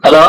Hello.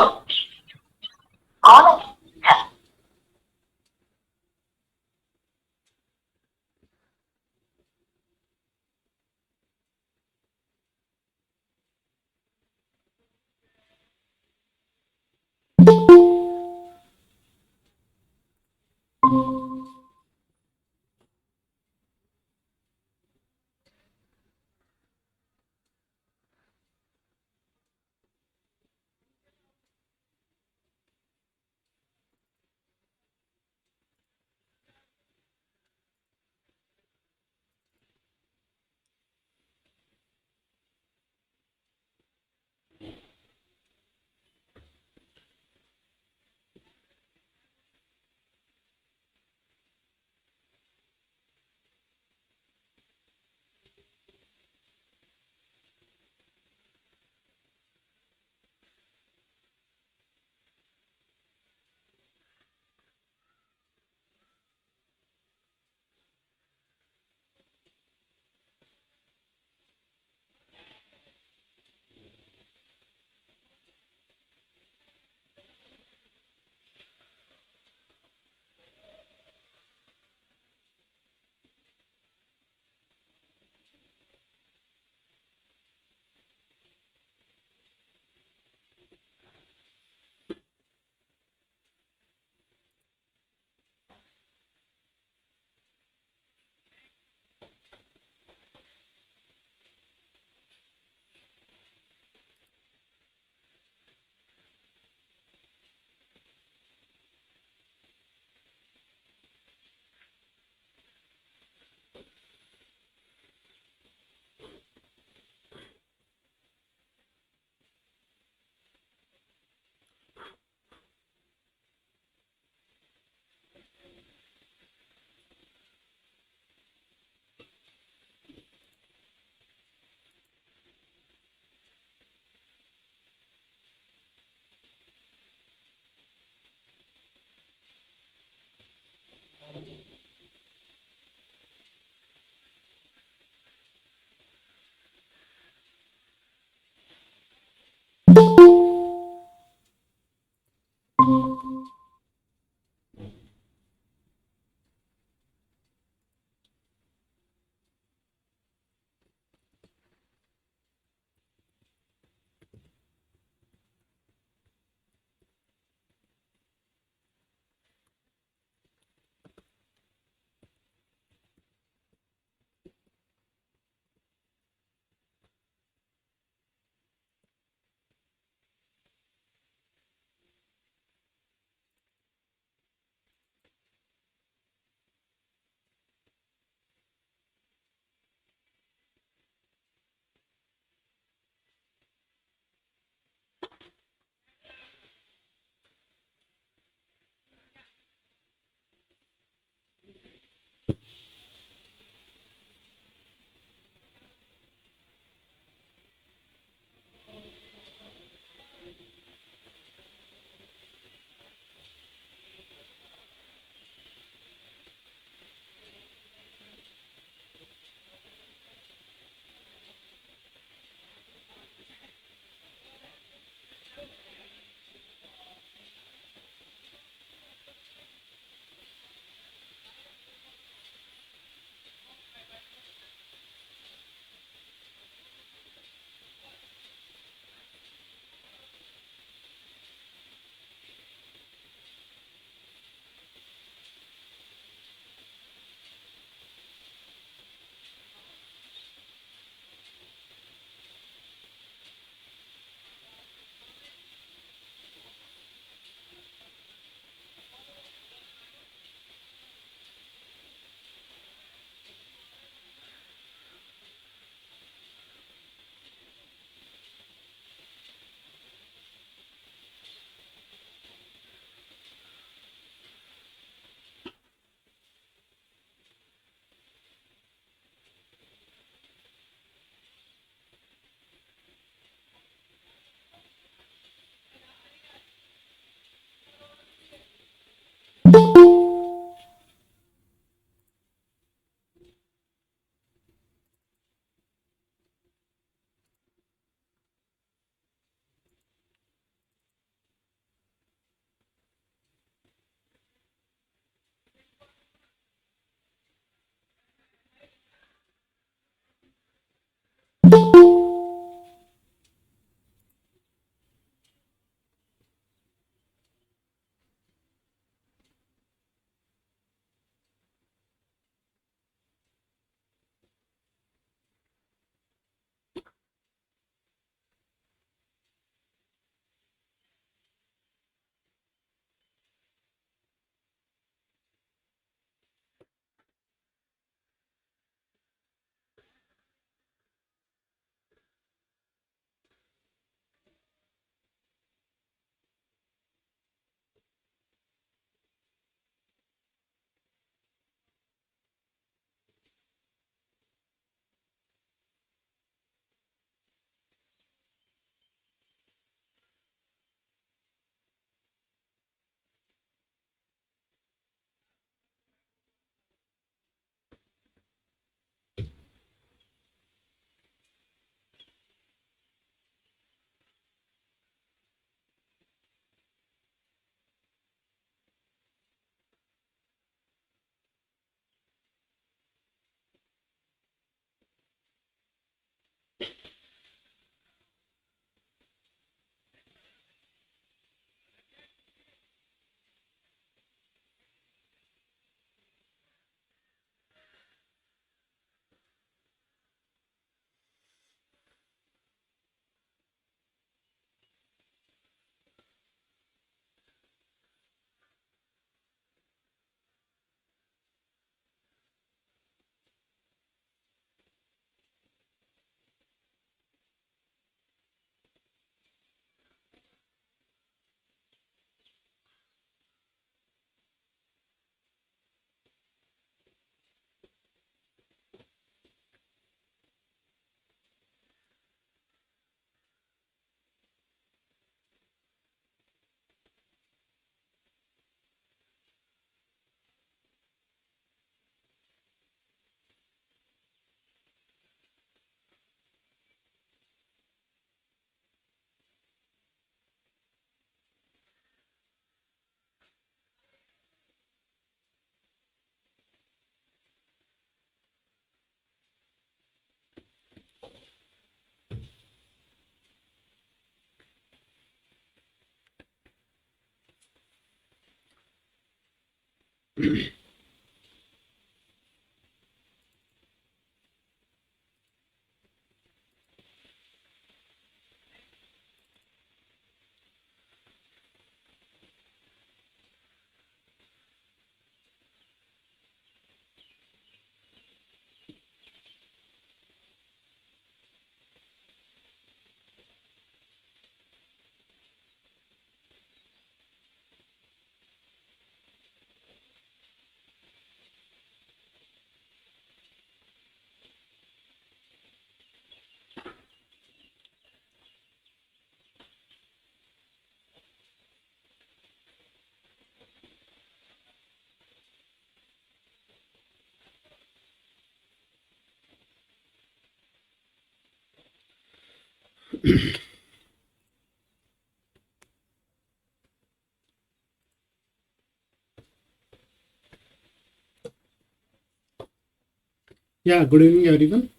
Yeah, good evening everyone.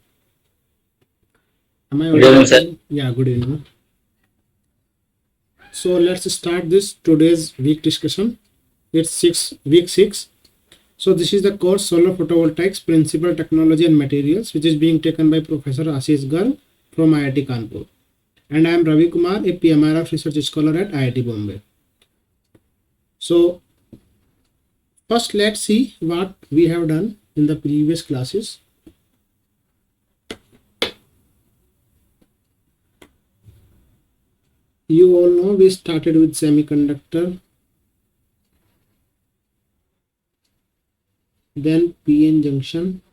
Am I Good evening, sir. audible? Yeah, good evening. So let's start this today's week discussion. It's week 6. So this is the course Solar Photovoltaics Principal Technology and Materials, which is being taken by Professor Ashish Garg from IIT Kanpur. And I am Ravi Kumar, a PMRF research scholar at IIT Bombay. So first let's see what we have done in the previous classes. You all know we started with semiconductor, then PN junction,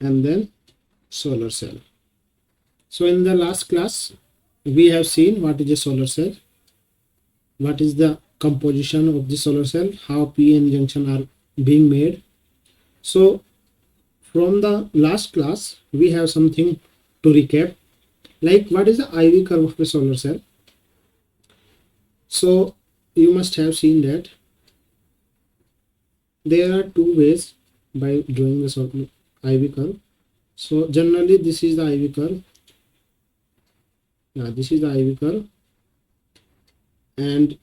and then solar cell. So in the last class, we have seen what is a solar cell, what is the composition of the solar cell, how PN junction are being made. So from the last class, we have something to recap, like what is the IV curve of a solar cell. So you must have seen that there are two ways by drawing the IV curve. So generally this is the IV curve. Yeah, this is the IV curve, and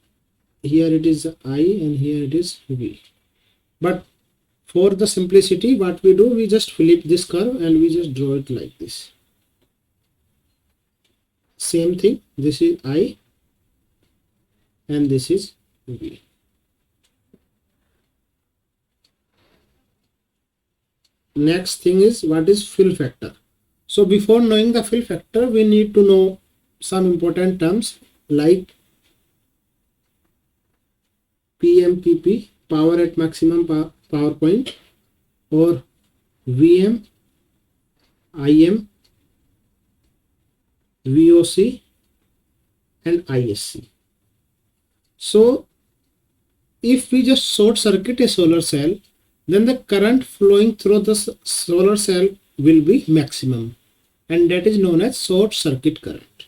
here it is I and here it is V. But for the simplicity, what we do, we just flip this curve and we just draw it like this. Same thing, this is I and this is V. Next thing is what is fill factor. So before knowing the fill factor, we need to know some important terms like PMPP, power at maximum power point, or VM, IM, VOC, and ISC. So if we just short circuit a solar cell, then the current flowing through the solar cell will be maximum, and that is known as short circuit current.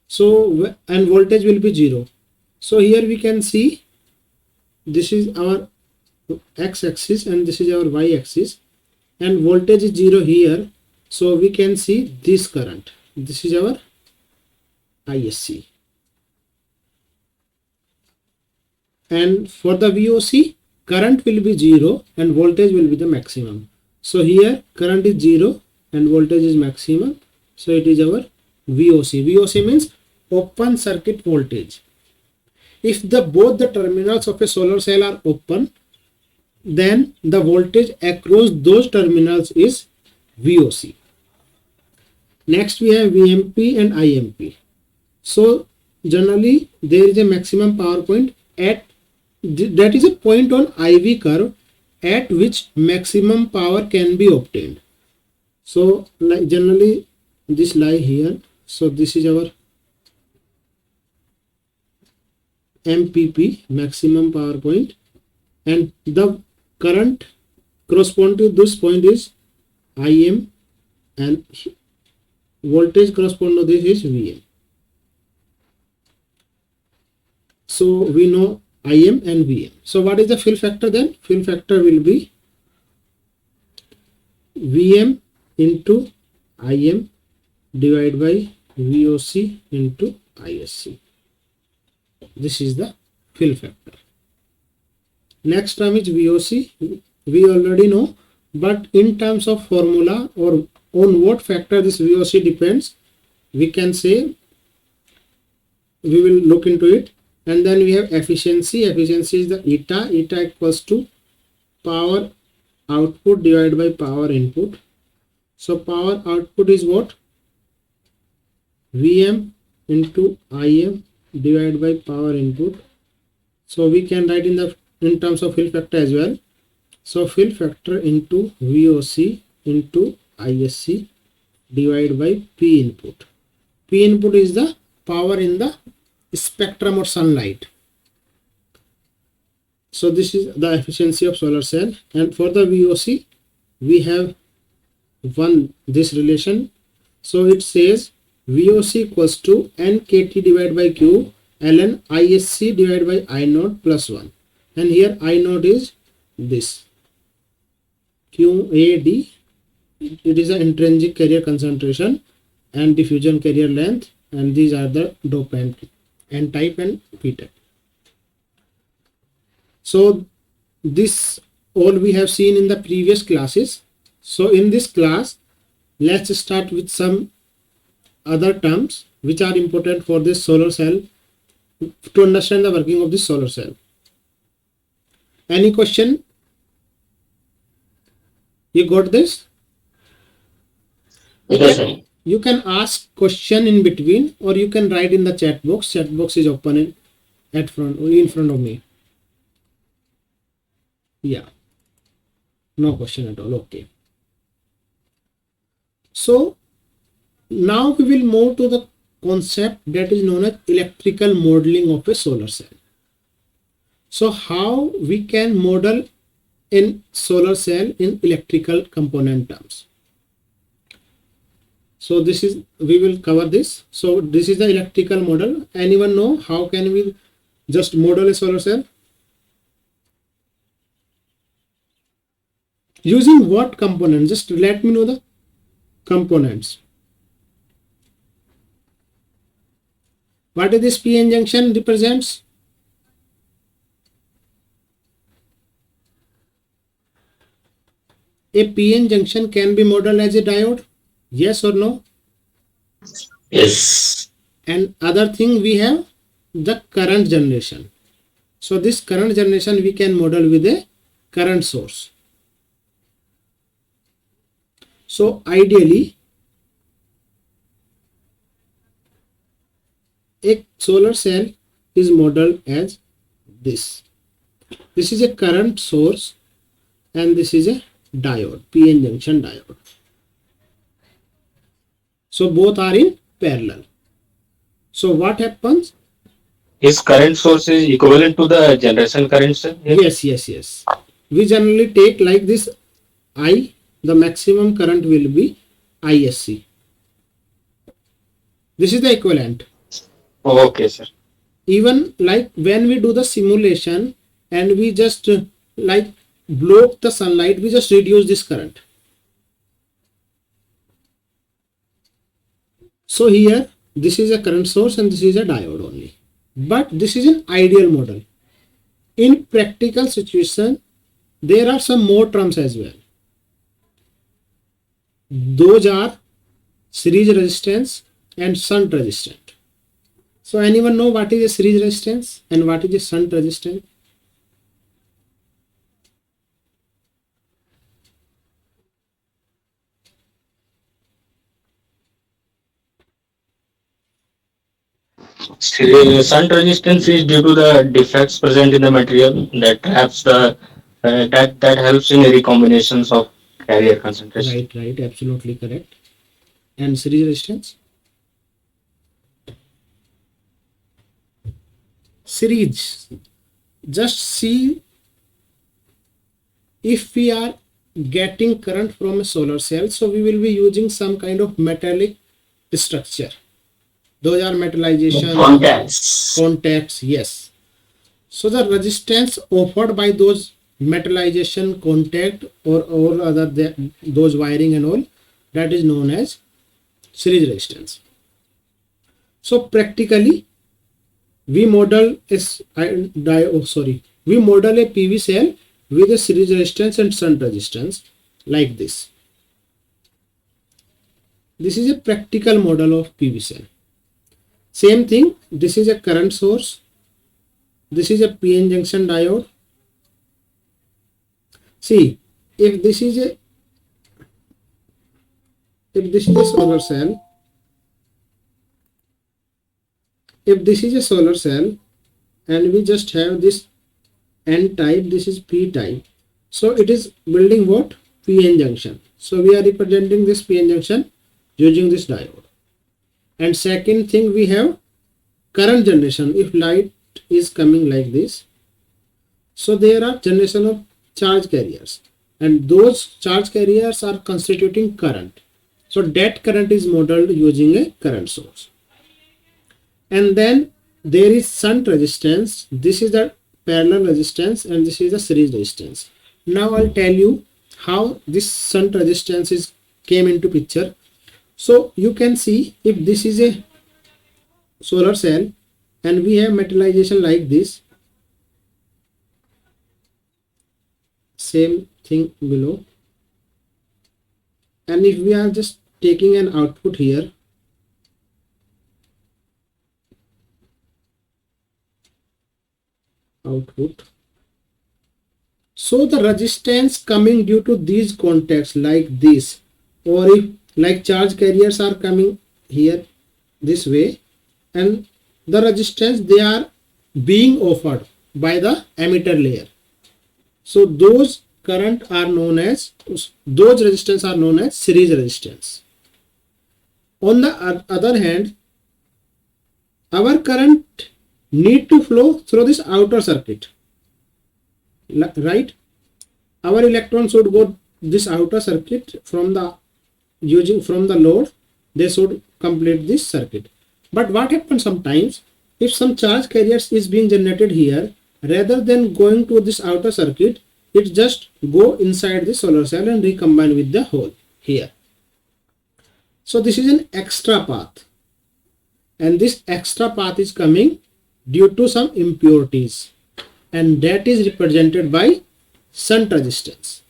So and voltage will be 0. So here we can see this is our x-axis and this is our y-axis, and voltage is 0 here. So we can see this current, this is our ISC. And for the VOC, current will be 0 and voltage will be the maximum. So here current is 0 and voltage is maximum. So it is our VOC. VOC means open circuit voltage. If both the terminals of a solar cell are open, then the voltage across those terminals is VOC. Next we have VMP and IMP. So generally there is a maximum power point at that is a point on IV curve at which maximum power can be obtained. So like generally this lie here. So this is our MPP, maximum power point, and the current corresponding to this point is IM, and voltage corresponding to this is VM. So we know IM and VM. So what is the fill factor then? Fill factor will be VM into IM divided by VOC into ISC. This is the fill factor. Next term is VOC. We already know, but in terms of formula or on what factor this VOC depends, we can say we will look into it. And then we have efficiency. Efficiency is the eta. Eta equals to power output divided by power input. So power output is what? Vm into Im divided by power input. So we can write in terms of fill factor as well. So fill factor into VOC into ISC divided by P input. P input is the power in the spectrum or sunlight. So this is the efficiency of solar cell, and for the VOC we have this relation. So it says VOC equals to NKT divided by Q ln ISC divided by I naught plus 1, and here I naught is this QAD. It is an intrinsic carrier concentration and diffusion carrier length, and these are the dopant N type and P type. So this all we have seen in the previous classes. So in this class, let's start with some other terms which are important for this solar cell to understand the working of this solar cell. Any question? You got this? Yes. You can ask question in between, or you can write in the chat box. Chat box is open in front of me. Yeah, no question at all. Okay. So now we will move to the concept that is known as electrical modeling of a solar cell. So how we can model in solar cell in electrical component terms. So this is, we will cover this. So this is the electrical model. Anyone know how can we just model a solar cell? Using what components? Just let me know the components. What is this PN junction represents? A PN junction can be modeled as a diode. Yes or no? Yes. And other thing we have the current generation. So this current generation we can model with a current source. So ideally a solar cell is modeled as this. This is a current source and this is a diode, PN junction diode. So both are in parallel. So what happens? His current source is equivalent to the generation current, sir? Yes. We generally take like this I, the maximum current will be ISC. This is the equivalent. Okay, sir. Even like when we do the simulation and we just like block the sunlight, we just reduce this current. So here this is a current source and this is a diode only. But this is an ideal model. In practical situation, there are some more terms as well. Those are series resistance and shunt resistance. So anyone know what is a series resistance and what is a shunt resistance? Shunt resistance is due to the defects present in the material that traps the that helps in recombinations of carrier concentration. Right, absolutely correct. And series resistance? Series, just see if we are getting current from a solar cell, so we will be using some kind of metallic structure. Those are metallization contacts, yes. So the resistance offered by those metallization contact or other those wiring and all, that is known as series resistance. So practically we model we model a PV cell with a series resistance and shunt resistance like this. This is a practical model of PV cell. Same thing, this is a current source, this is a PN junction diode. See, if this is a solar cell, if this is a solar cell and we just have this N type, this is P type, so it is building what? PN junction. So we are representing this PN junction using this diode. And second thing, we have current generation. If light is coming like this, so there are generation of charge carriers, and those charge carriers are constituting current. So that current is modeled using a current source. And then there is shunt resistance. This is the parallel resistance and this is the series resistance. Now I'll tell you how this shunt resistance is came into picture. So you can see, if this is a solar cell and we have metallization like this, same thing below, and if we are just taking an output here, so the resistance coming due to these contacts like this, or if like charge carriers are coming here this way, and the resistance they are being offered by the emitter layer, so those resistance are known as series resistance. On the other hand, our current need to flow through this outer circuit, right? Our electron should go this outer circuit from the load, they should complete this circuit. But what happens sometimes, if some charge carriers is being generated here, rather than going to this outer circuit, it just go inside the solar cell and recombine with the hole here. So this is an extra path, and this extra path is coming due to some impurities, and that is represented by shunt resistance.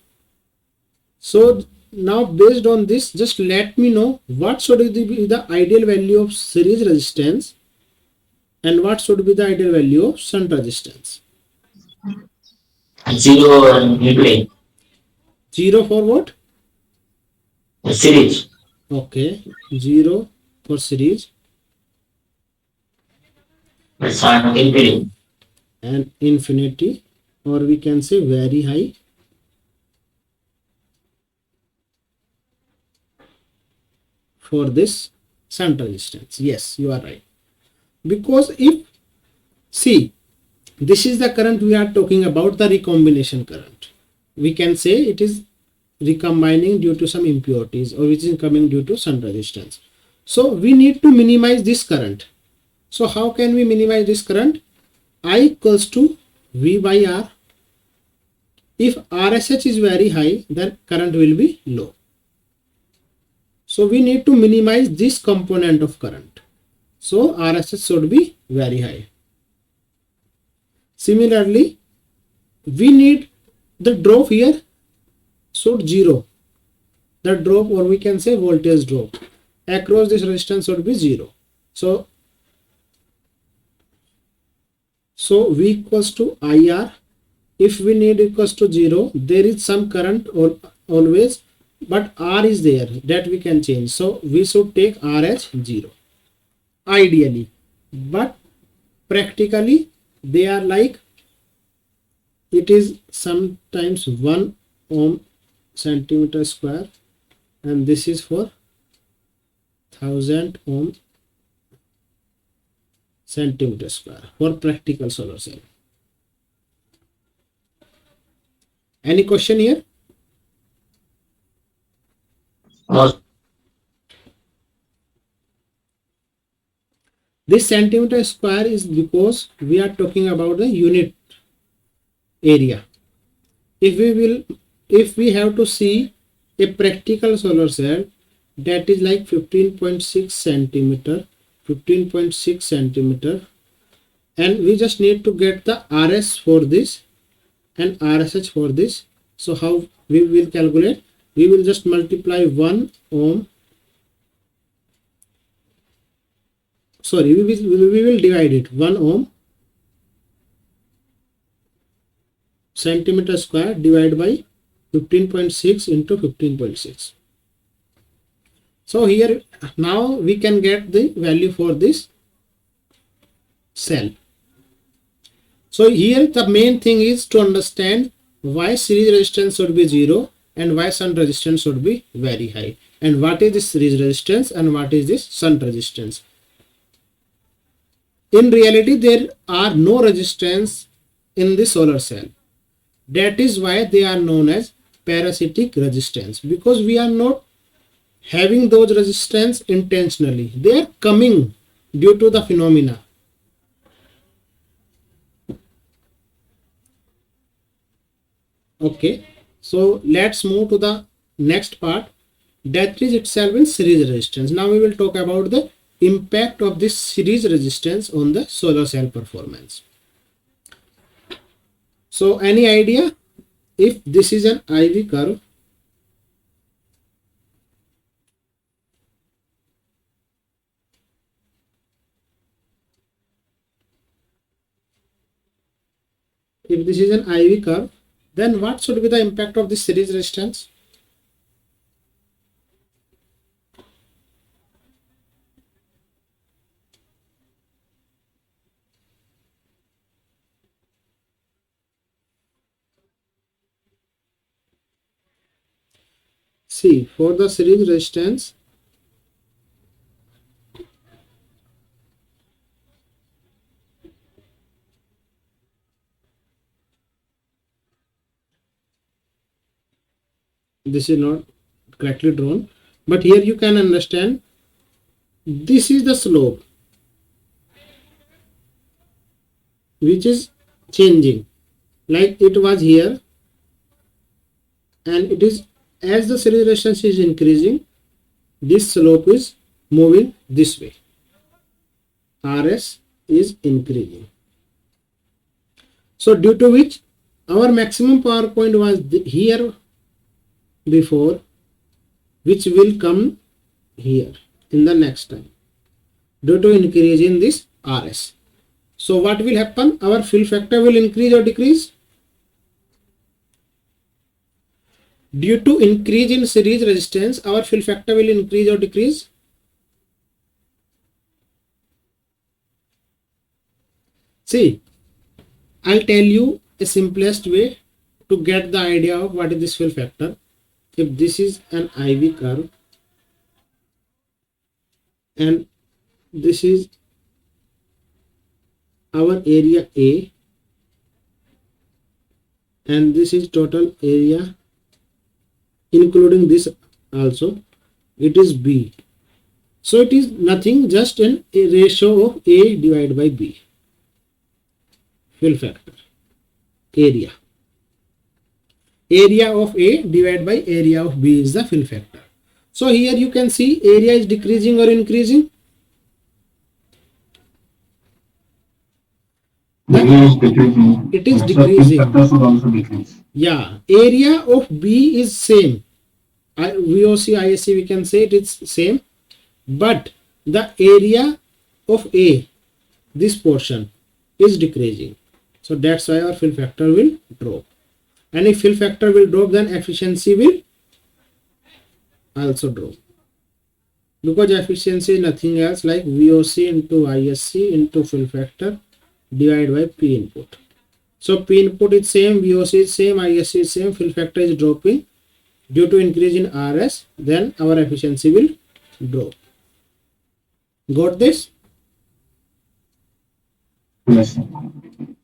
So now based on this, just let me know what should be the ideal value of series resistance and what should be the ideal value of shunt resistance. 0 and in 0 for what? series. Okay, 0 for series Infinity. and infinity, or we can say very high for this shunt resistance. Yes, you are right. Because if, see, this is the current we are talking about, the recombination current. We can say it is recombining due to some impurities, or which is coming due to shunt resistance. So we need to minimize this current. So how can we minimize this current? I equals to V by R. If RSH is very high, then current will be low. So we need to minimize this component of current. So RSH should be very high. Similarly, we need the drop here should 0. The drop, or we can say voltage drop across this resistance should be 0. So V equals to IR. If we need equals to 0, there is some current or always, but R is there, that we can change. So we should take R as 0 ideally, but practically they are like, it is sometimes 1 ohm centimeter square, and this is for 1000 ohm centimeter square for practical solar cell. Any question here? This centimeter square is because we are talking about the unit area. If we have to see a practical solar cell, that is like 15.6 centimeter, 15.6 centimeter, and we just need to get the RS for this and RSH for this. So how we will calculate? We will just multiply 1 ohm, sorry, we will divide it 1 ohm centimeter square divided by 15.6 into 15.6. So here now we can get the value for this cell. So here the main thing is to understand why series resistance should be 0 and why shunt resistance should be very high, and what is this series resistance and what is this shunt resistance. In reality there are no resistance in the solar cell. That is why they are known as parasitic resistance, because we are not having those resistance intentionally. They are coming due to the phenomena. Okay, so let's move to the next part, that is itself in series resistance. Now we will talk about the impact of this series resistance on the solar cell performance. So any idea if this is an IV curve? If this is an IV curve, then what should be the impact of this series resistance? See, for the series resistance, this is not correctly drawn, but here you can understand this is the slope which is changing, like it was here, and it is as the series resistance is increasing, this slope is moving this way. RS is increasing. So due to which our maximum power point was here before, which will come here in the next time due to increase in this RS. So what will happen? Our fill factor will increase or decrease? Due to increase in series resistance, our fill factor will increase or decrease? See, I'll tell you a simplest way to get the idea of what is this fill factor. If this is an IV curve and this is our area A and this is total area including this also, it is B. So it is nothing, just a ratio of A divided by B. Fill factor, area of A divided by area of B is the fill factor. So here you can see area is decreasing or increasing? It is decreasing. Yeah, area of B is same. VOC, ISC, we can say it is same, but the area of A, this portion, is decreasing. So that's why our fill factor will drop. And if fill factor will drop, then efficiency will also drop. Because efficiency is nothing else like VOC into ISC into fill factor divided by P input. So P input is same, VOC is same, ISC is same, fill factor is dropping. Due to increase in RS, then our efficiency will drop. Got this? Yes.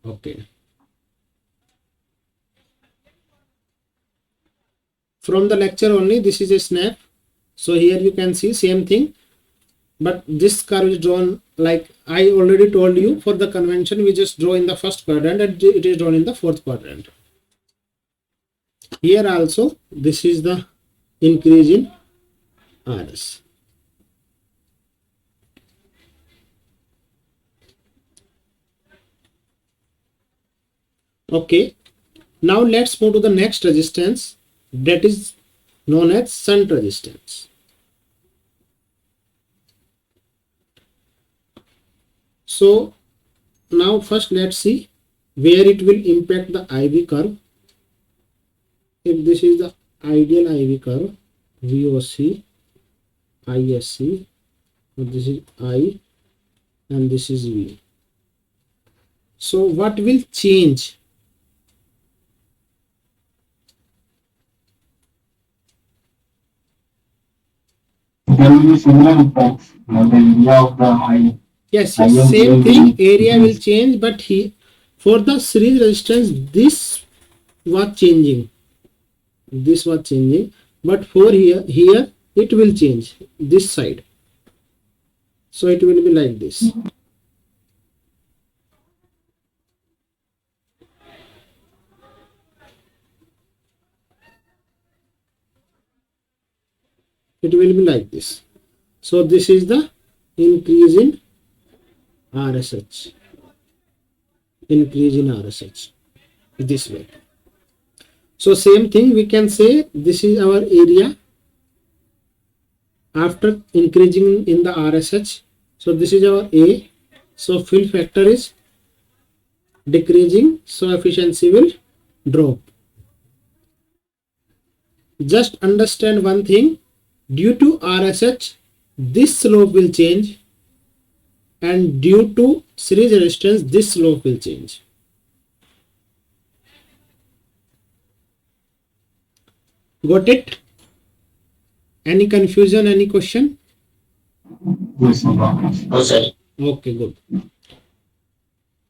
Okay. From the lecture only, this is a snap. So here you can see same thing, but this curve is drawn like I already told you. For the convention, we just draw in the first quadrant and it is drawn in the fourth quadrant. Here also, this is the increase in RS. Okay, now let's move to the next resistance, that is known as shunt resistance. So now first let's see where it will impact the IV curve. If this is the ideal IV curve, VOC, ISC, so this is I and this is V. So what will change? There will be similar impacts. The area of the eye. Yes, same thing, area will change, but for the series resistance this was changing. This was changing, but for here it will change this side. So it will be like this. It will be like this. So this is the increase in RSH. Increase in RSH this way. So same thing we can say, this is our area after increasing in the RSH. So this is our A. So fill factor is decreasing, so efficiency will drop. Just understand one thing, due to RSH this slope will change, and due to series resistance this slope will change. Got it? Any confusion, any question? Yes, sir. No, sir. Okay, good.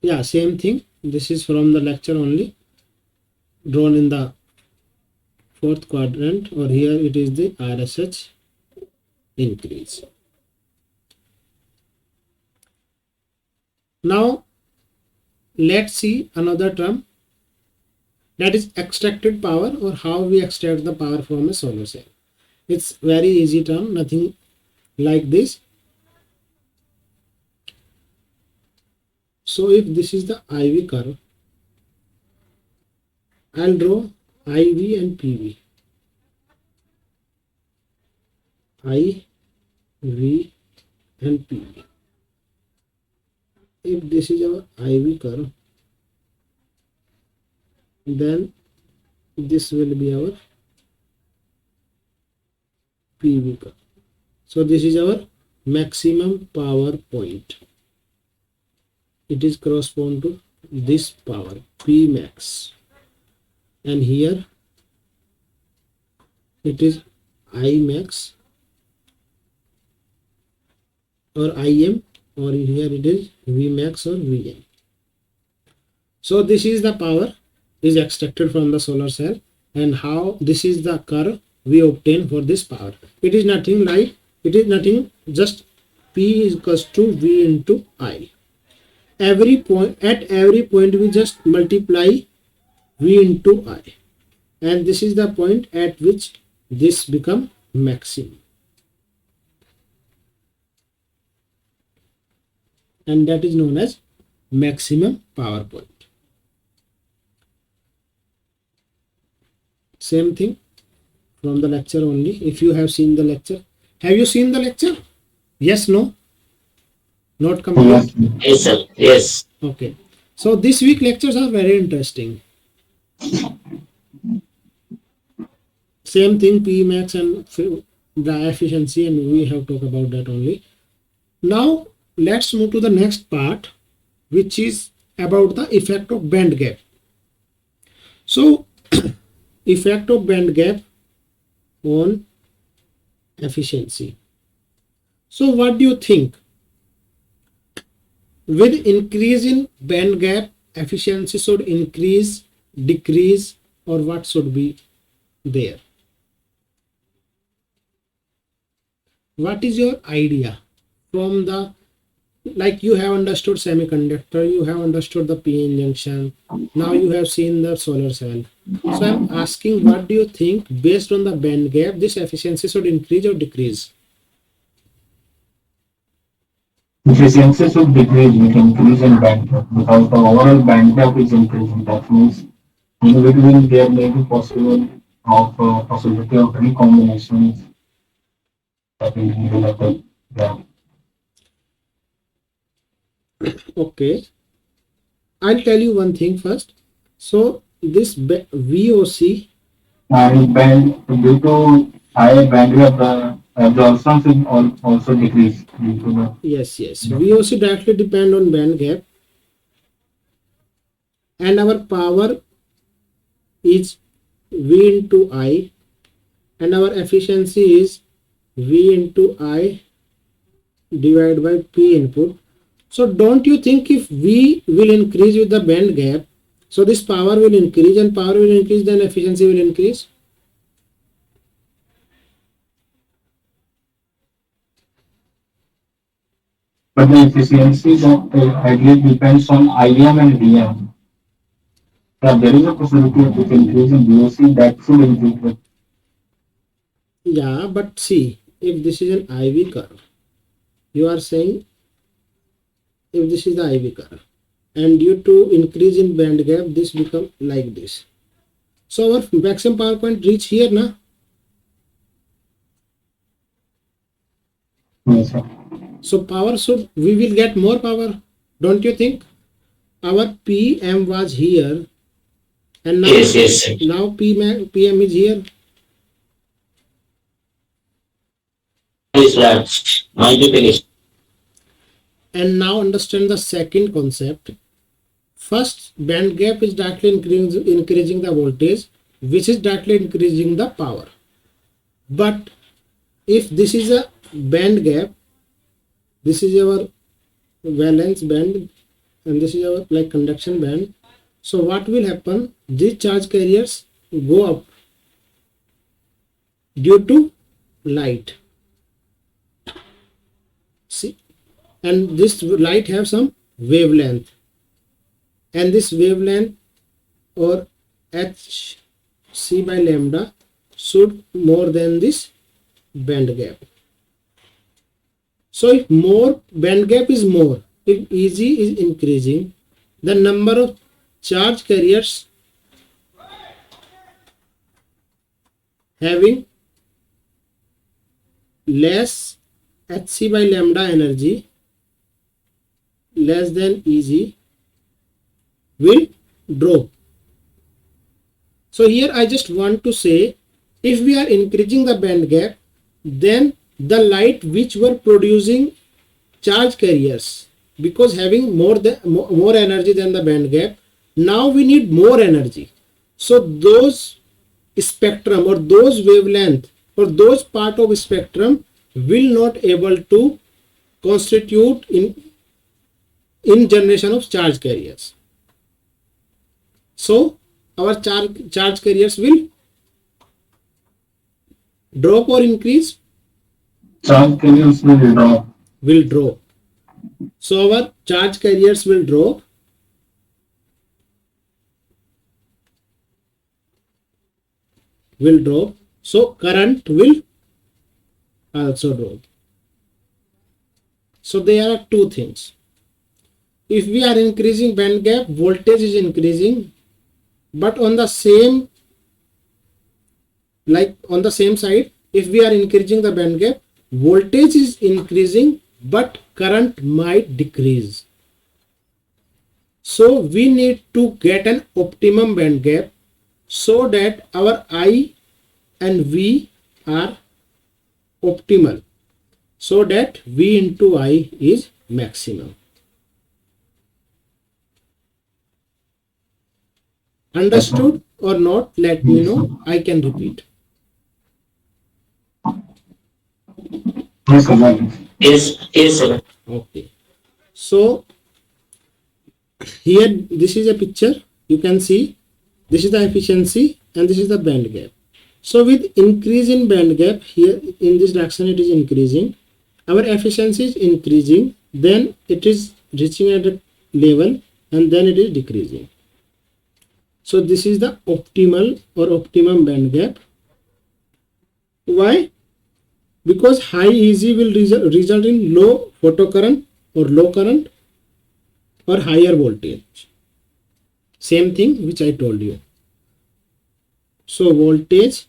Yeah, same thing. This is from the lecture only, drawn in the fourth quadrant, or here it is the RSH increase. Now let's see another term, that is extracted power, or how we extract the power from a solar cell. It's very easy term, nothing like this. So if this is the IV curve, I'll draw IV and PV. IV and PV. If this is our IV curve, then this will be our PV curve. So this is our maximum power point. It is correspond to this power P max, and here it is I max or IM, or here it is V max or Vm. So this is the power is extracted from the solar cell, and how this is the curve we obtain for this power. It is nothing like, it is nothing, just P is equals to V into I. Every point, at every point we just multiply V into I, and this is the point at which this become maximum, and that is known as maximum power point. Same thing from the lecture only. If you have seen the lecture, have you seen the lecture? Yes, no? Not complete? Yes, sir. Yes. Okay. So this week lectures are very interesting. Same thing, P max and the efficiency, and we have talked about that only. Now let's move to the next part, which is about the effect of band gap. So effect of band gap on efficiency. So what do you think? With increase in band gap, efficiency should increase, decrease, or what should be there? What is your idea from the, like you have understood semiconductor, you have understood the PN junction, now you have seen the solar cell. So I'm asking, what do you think based on the band gap, this efficiency should increase or decrease? efficiency should decrease with increase in band gap because the overall band gap is increasing. That means in between there may be possibility of recombinations that will develop the gap. Okay, I'll tell you one thing first. So this VOC, And band due to high band gap, the absorption should also decrease due to the yes, VOC directly depend on band gap, and our power is V into I, and our efficiency is V into I divided by P input. So don't you think if V will increase with the band gap, so this power will increase, and power will increase, then efficiency will increase? but the efficiency that ideally depends on IM and VM. There is a possibility of with increase in VOC that should increase the Yeah, but see, if this is an IV curve, you are saying if this is the IV curve, and due to increase in band gap, this become like this. So our maximum power point reach here na. yes, sir. So power should, we will get more power, don't you think? Our PM was here, and now now PM is here. Is that multiplication? And now understand the second concept. First, band gap is directly increasing the voltage, which is directly increasing the power. But if this is a band gap, this is our valence band, and this is our like conduction band. So what will happen? These charge carriers go up due to light. See, and this light have some wavelength, and this wavelength or h c by lambda should more than this band gap. So if more band gap is more, if Eg is increasing, the number of charge carriers having less hc by lambda energy less than Eg will drop. So here I just want to say, if we are increasing the band gap, then the light which were producing charge carriers, because having more energy than the band gap, now we need more energy. So those spectrum or those wavelength or those part of spectrum will not able to constitute in generation of charge carriers. So our charge carriers will drop or increase? Charge carriers will drop. Will drop. So our charge carriers will drop. So current will also drop. So there are two things. If we are increasing band gap, voltage is increasing, but on the same side, if we are increasing the band gap, voltage is increasing, but current might decrease. So we need to get an optimum band gap so that our I and V are optimal, so that V into I is maximum. Understood or not? Let me know. I can repeat. Yes, sir. Yes, sir. Okay. So here this is a picture. You can see this is the efficiency and this is the band gap. So with increase in band gap, here in this direction it is increasing. Our efficiency is increasing. Then it is reaching at a level and then it is decreasing. So this is the optimal or optimum band gap. Why? Because high Eg will result in low photocurrent or low current or higher voltage. Same thing which I told you. So voltage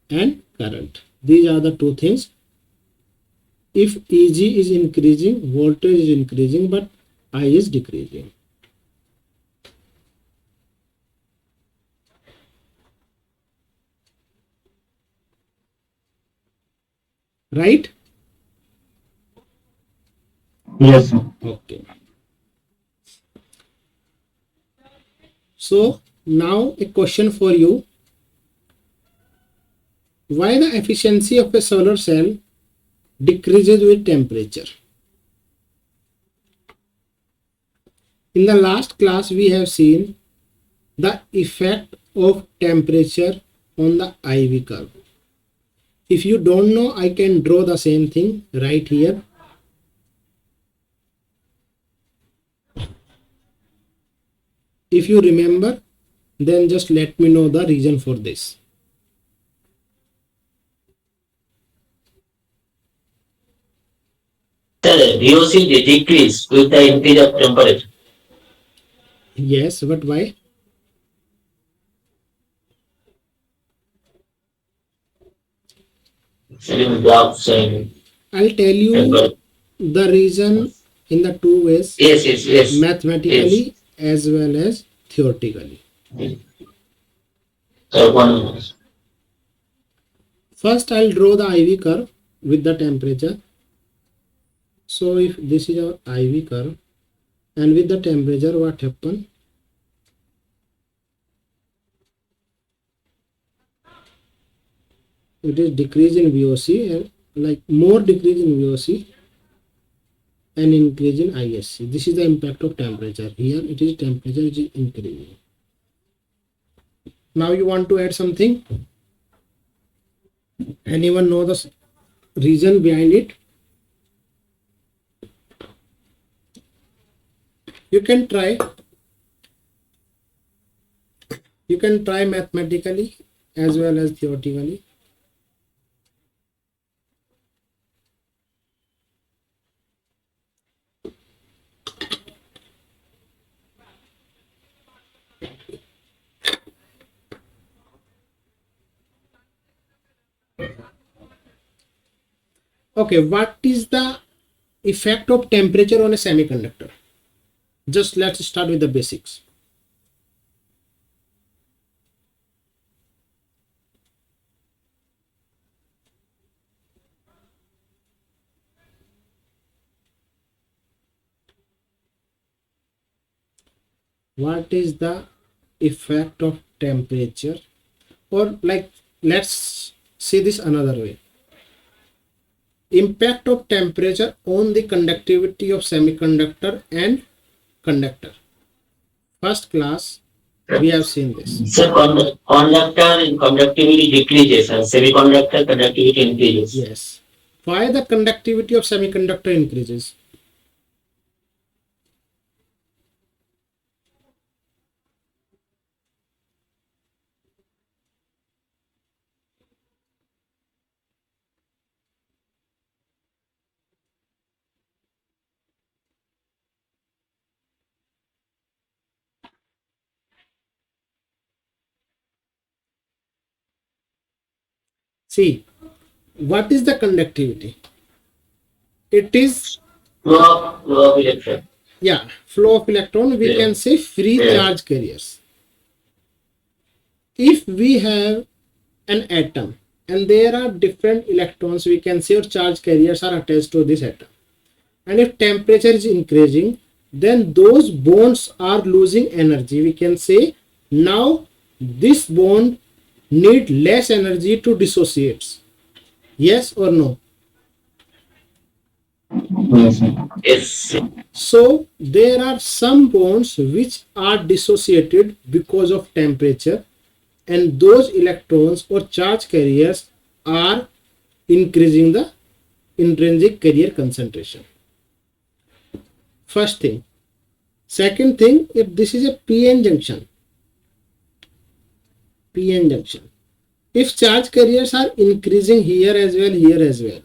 and current, these are the two things. If Eg is increasing, voltage is increasing, but I is decreasing. Right? Yes, sir. Okay. So now a question for you. Why the efficiency of a solar cell decreases with temperature? In the last class we have seen the effect of temperature on the IV curve. If you don't know, I can draw the same thing right here. If you remember, then just let me know the reason for this. The VOC decrease with the increase of temperature. Yes, but why? Selling blocks and I'll tell you temperature. the reason in the two ways, Yes, yes, yes. mathematically as well as theoretically. So one. First, I'll draw the IV curve with the temperature. So if this is our IV curve, and with the temperature, what happen? It is decrease in VOC, and like more decrease in VOC and increase in ISC. This is the impact of temperature. Here it is temperature which is increasing. Now you want to add something? Anyone know the reason behind it? You can try. You can try mathematically as well as theoretically. Okay, what is the effect of temperature on a semiconductor? Just let's start with the basics. What is the effect of temperature? Or like, let's see this another way. Impact of temperature on the conductivity of semiconductor and conductor. First class we have seen this. So conductor and conductivity decreases and semiconductor conductivity increases. Yes. Why the conductivity of semiconductor increases? See, what is the conductivity? It is, Flow of electron. yeah, flow of electron. We Yeah. can say free Yeah. charge carriers. If we have an atom and there are different electrons, we can say, or charge carriers are attached to this atom. And if temperature is increasing, then those bonds are losing energy. We can say now this bond need less energy to dissociate. Yes or no? Yes, sir. Yes. So there are some bonds which are dissociated because of temperature, and those electrons or charge carriers are increasing the intrinsic carrier concentration. First thing. Second thing, if this is a PN junction, if charge carriers are increasing here as well,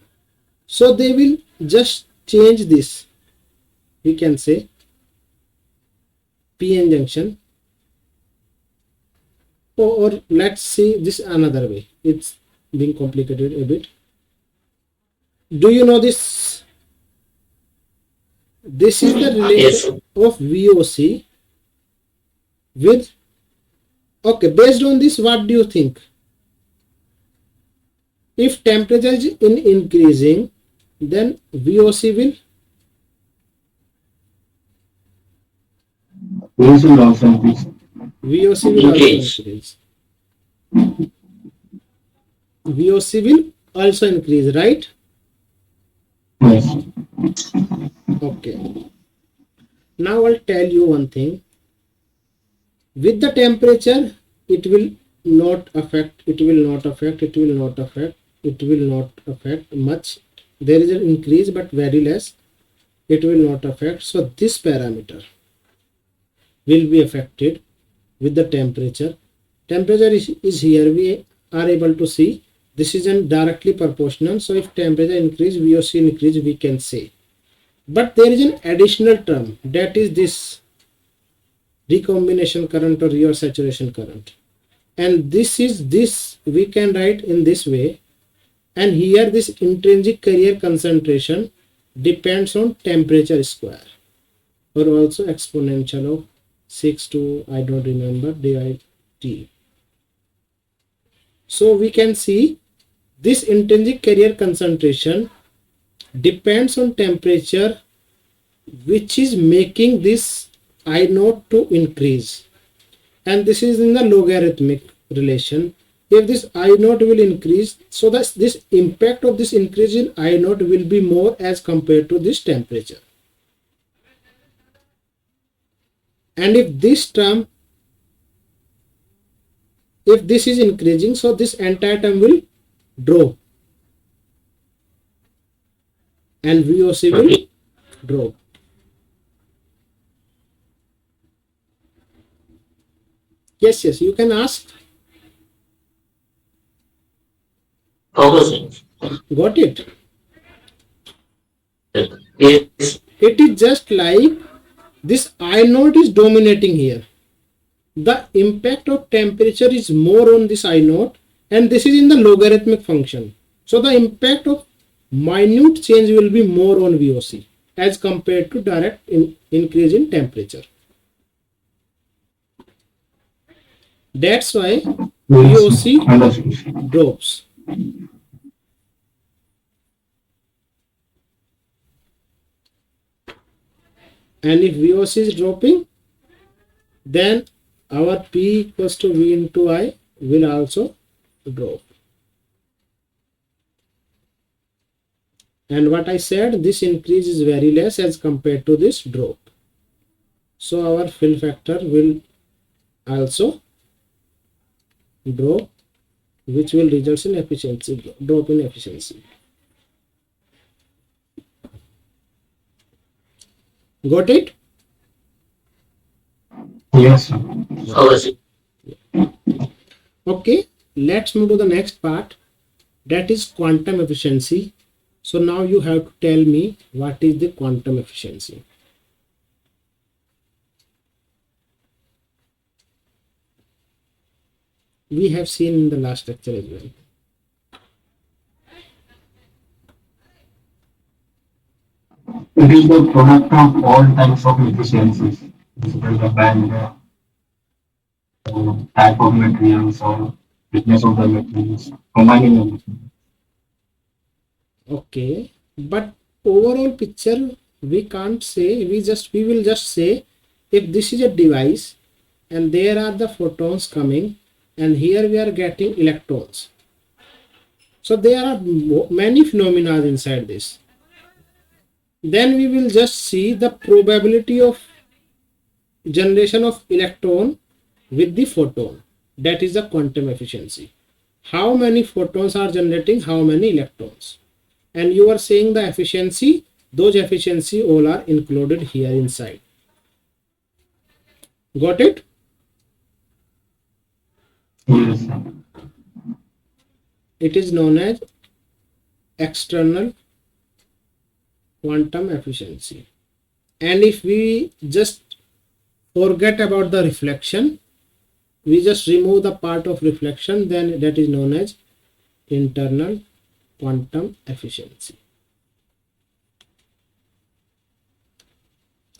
so they will just change this, we can say PN junction, or let's see this another way. It's being complicated a bit. Do you know this? This is the Yes. relation of VOC with, okay, based on this, what do you think? If temperature is increasing, then VOC will VOC will also increase. VOC will also Increase. increase. VOC will also increase, right? Yes. Okay. Now I'll tell you one thing. With the temperature, it will not affect, it will not affect, it will not affect, it will not affect much. There is an increase but very less. It will not affect. So this parameter will be affected with the temperature. Temperature is here. We are able to see this is directly proportional. So if temperature increase, VOC increase, we can say. But there is an additional term, that is this recombination current or reverse saturation current. And this we can write in this way. And here this intrinsic carrier concentration depends on temperature square, or also exponential of 6 to, I don't remember, divide T. So we can see this intrinsic carrier concentration depends on temperature, which is making this I naught to increase, and this is in the logarithmic relation. If this I naught will increase, so that this impact of this increase in I naught will be more as compared to this temperature. And if this term, if this is increasing, so this entire term will drop and VOC will Okay. drop. Yes, you can ask. Focusing. Got it? Yes. It is just like this I naught is dominating here. The impact of temperature is more on this I naught, and this is in the logarithmic function. So the impact of minute change will be more on VOC as compared to direct increase in temperature. That's why VOC Understood. drops. And if VOC is dropping, then our P equals to V into I will also drop. And what I said, this increase is very less as compared to this drop. So our fill factor will also drop, which will result in efficiency, drop in efficiency. Got it? Yes, sir. Focusing. Okay, let's move to the next part, that is quantum efficiency. So now you have to tell me what is the quantum efficiency. We have seen in the last lecture as well. It is the product of all types of efficiencies. Basically, the band, type of materials or thickness of the materials, combining the materials. Okay, but overall picture we can't say, we will just say if this is a device and there are the photons coming and here we are getting electrons. So there are many phenomena inside this. Then we will just see the probability of generation of electron with the photon. That is the quantum efficiency. How many photons are generating how many electrons? And you are saying the efficiency, those efficiency all are included here inside. Got it? Yes, sir. It is known as external quantum efficiency. And if we just forget about the reflection, we just remove the part of reflection, then that is known as internal quantum efficiency.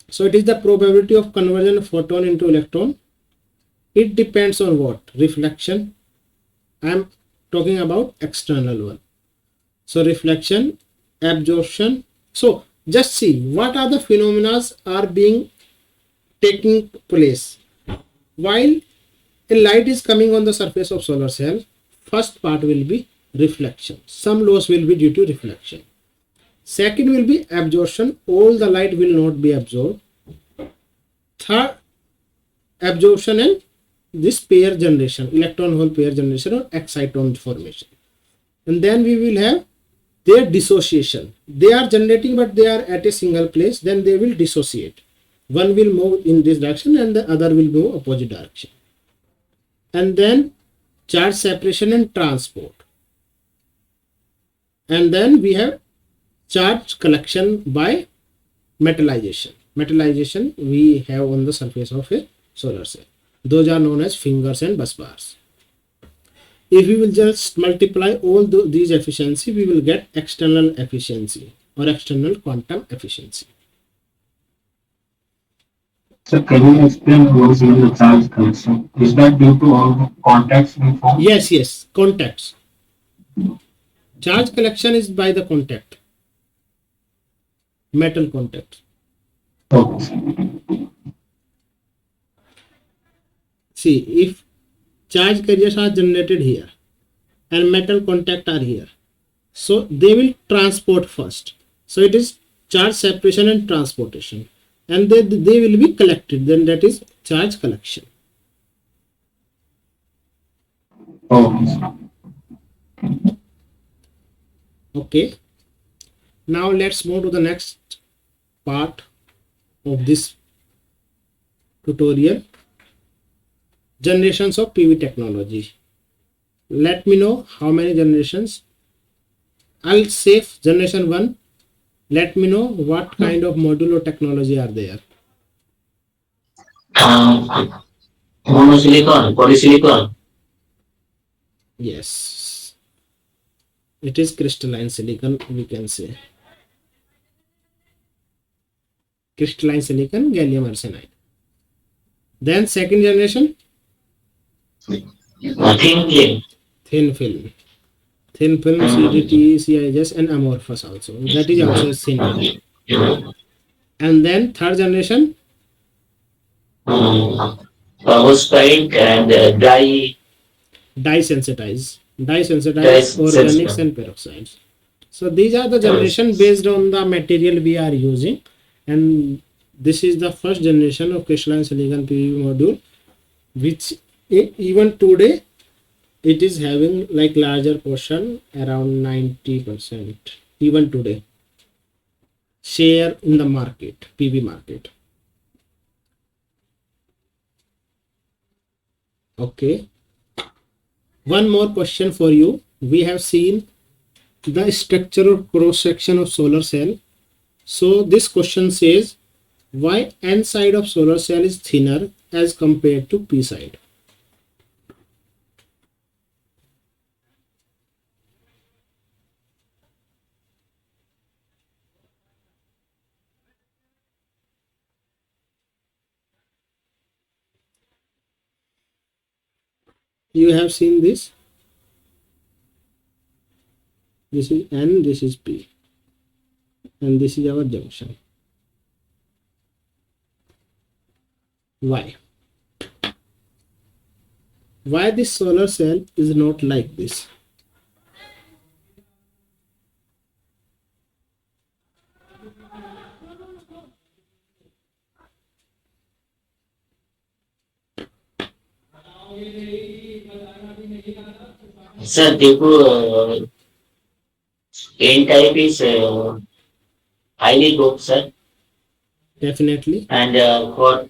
So it is the probability of conversion of photon into electron. It depends on what? Reflection. I am talking about external one. So reflection, absorption. So just see what are the phenomena are being taking place while a light is coming on the surface of solar cell. First part will be reflection. Some loss will be due to reflection. Second will be absorption. All the light will not be absorbed. Third, absorption and this pair generation, electron hole pair generation or exciton formation. And then we will have their dissociation. They are generating but they are at a single place, then they will dissociate. One will move in this direction and the other will move opposite direction. And then charge separation and transport. And then we have charge collection by metallization. Metallization we have on the surface of a solar cell. Those are known as fingers and bus bars. If we will just multiply all these efficiency, we will get external efficiency or external quantum efficiency. So can you explain what is the charge collection? Is that due to all the contacts we form? Yes, contacts. Charge collection is by the contact, metal contact. Okay. See, if charge carriers are generated here and metal contact are here, so they will transport first. So it is charge separation and transportation, and they will be collected, then that is charge collection. Okay, now let's move to the next part of this tutorial, generations of PV technology. Let me know how many generations. I'll save generation 1. Let me know what kind of module or technology are there. Monosilicon, polysilicon. Yes, it is crystalline silicon, we can say. Crystalline silicon, gallium arsenide. Then second generation, thin film, CDT, CIS and amorphous also. That is also a thin film. And then third generation, Phosphide and dye sensitized organics and peroxides. So these are the generation based on the material we are using, and this is the first generation of crystalline silicon PV module, which even today it is having like larger portion, around 90% even today share in the market, PV market. Okay, one more question for you. We have seen the structure or cross section of solar cell. So this question says, why N side of solar cell is thinner as compared to P side? You have seen this. This is N, this is P, and this is our junction. Why? Why this solar cell is not like this? Sir, due to N type is highly doped, sir. Definitely. And for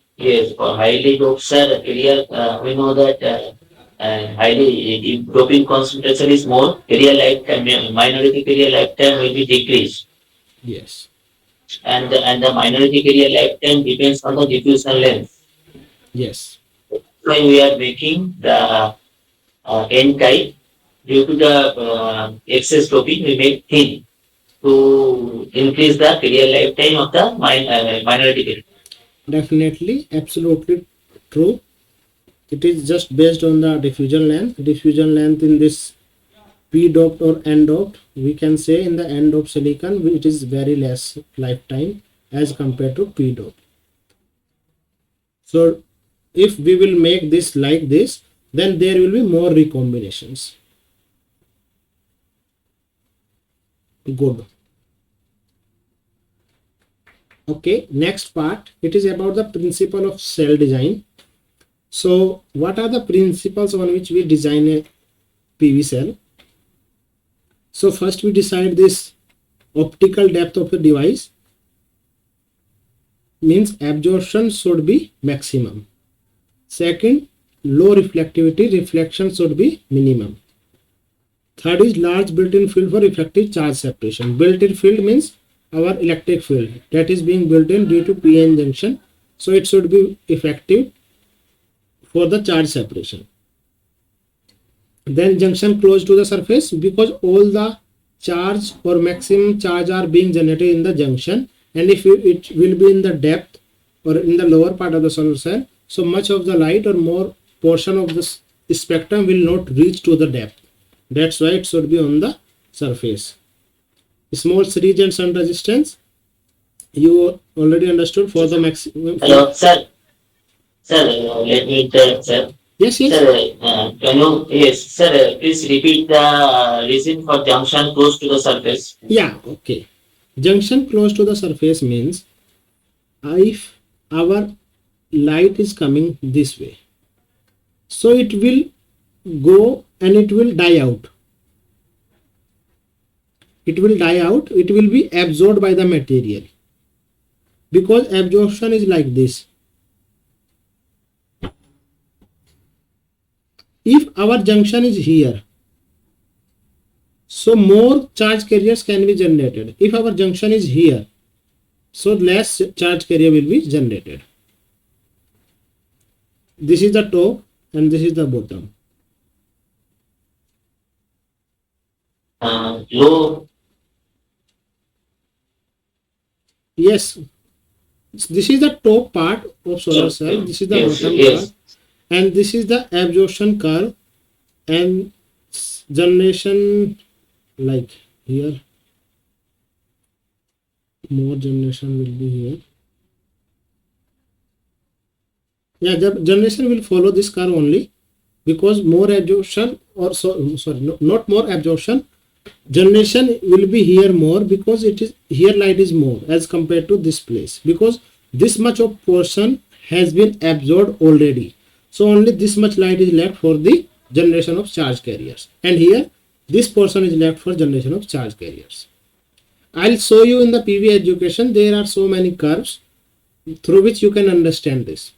highly doped, sir, area we know that highly if doping concentration is more, area lifetime minority area lifetime will be decreased. Yes. and the minority carrier lifetime depends on the diffusion length. Yes, So we are making the n type due to the excess doping. We make thin to increase the carrier lifetime of the minority carrier. definitely, absolutely true. It is just based on the diffusion length. Diffusion length in this p doped or n doped, we can say in the n doped silicon it is very less lifetime as compared to p doped. So if we will make this like this, then there will be more recombinations. Good. Okay, next part, it is about the principle of cell design. So what are the principles on which we design a PV cell? So first we decide this optical depth of the device, means absorption should be maximum. Second, low reflectivity, reflection should be minimum. Third is large built-in field for effective charge separation. Built-in field means our electric field that is being built in due to PN junction, so it should be effective for the charge separation. Then junction close to the surface, because all the charge or maximum charge are being generated in the junction, and if it will be in the depth or in the lower part of the solar cell, so much of the light or more portion of the spectrum will not reach to the depth. That's why it should be on the surface. Small series and sun resistance, you already understood for the maximum. Hello, sir. Sir, let me interrupt, sir. Yes, yes. Sir, can you, yes, sir, please repeat the reason for junction close to the surface. Yeah, okay. Junction close to the surface means if our light is coming this way, so it will go and it will die out. It will die out, it will be absorbed by the material, because absorption is like this. If our junction is here, so more charge carriers can be generated. If our junction is here, so less charge carrier will be generated. This is the top and this is the bottom. Low. Yes, this is the top part of solar cell, this is the Yes, bottom yes. part, and this is the absorption curve and generation, like here more generation will be here. Yeah, the generation will follow this curve only, because more absorption, or not more absorption, generation will be here more, because it is here light is more as compared to this place, because this much of portion has been absorbed already, so only this much light is left for the generation of charge carriers, and here this portion is left for generation of charge carriers. I'll show you in the PV education, there are so many curves through which you can understand this.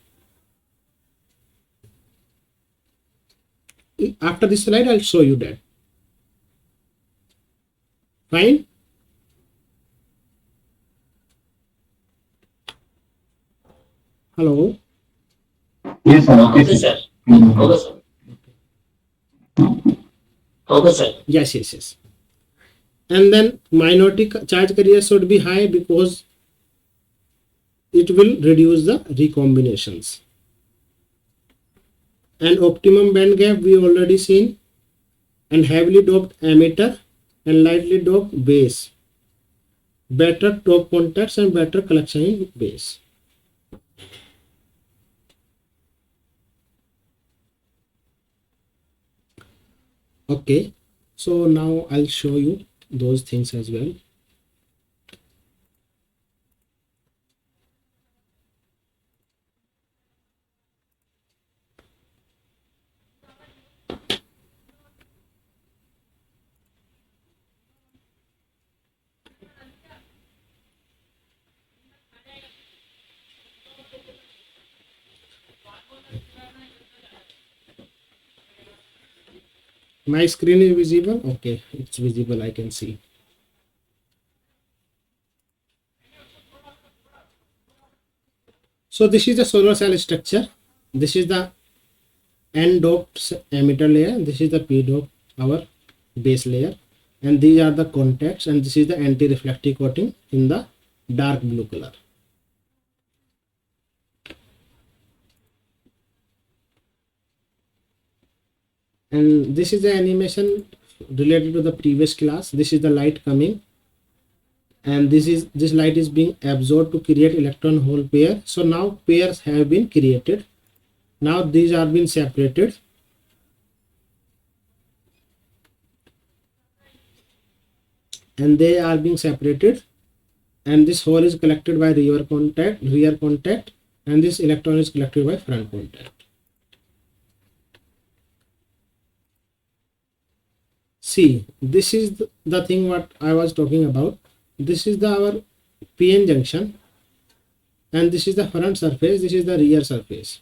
After this slide I'll show you that. Fine. Hello. Yes, sir. Okay, Okay, sir. sir. Okay, sir. Okay, sir. Yes. And then minority charge carrier should be high, because it will reduce the recombinations. And optimum band gap we already seen, and heavily doped emitter and lightly doped base, better top contacts and better collection in base. Okay, so now I'll show you those things as well. My screen is visible. Okay, it's visible, I can see. So this is the solar cell structure. This is the n-doped emitter layer. This is the p-doped, our base layer, and these are the contacts, and this is the anti-reflective coating in the dark blue color. And this is the animation related to the previous class. This is the light coming, and this light is being absorbed to create electron hole pair. So now pairs have been created. Now these are being separated, and they are being separated, and this hole is collected by rear contact, and this electron is collected by front contact. See, this is the thing what I was talking about. This is our PN junction, and this is the front surface, this is the rear surface.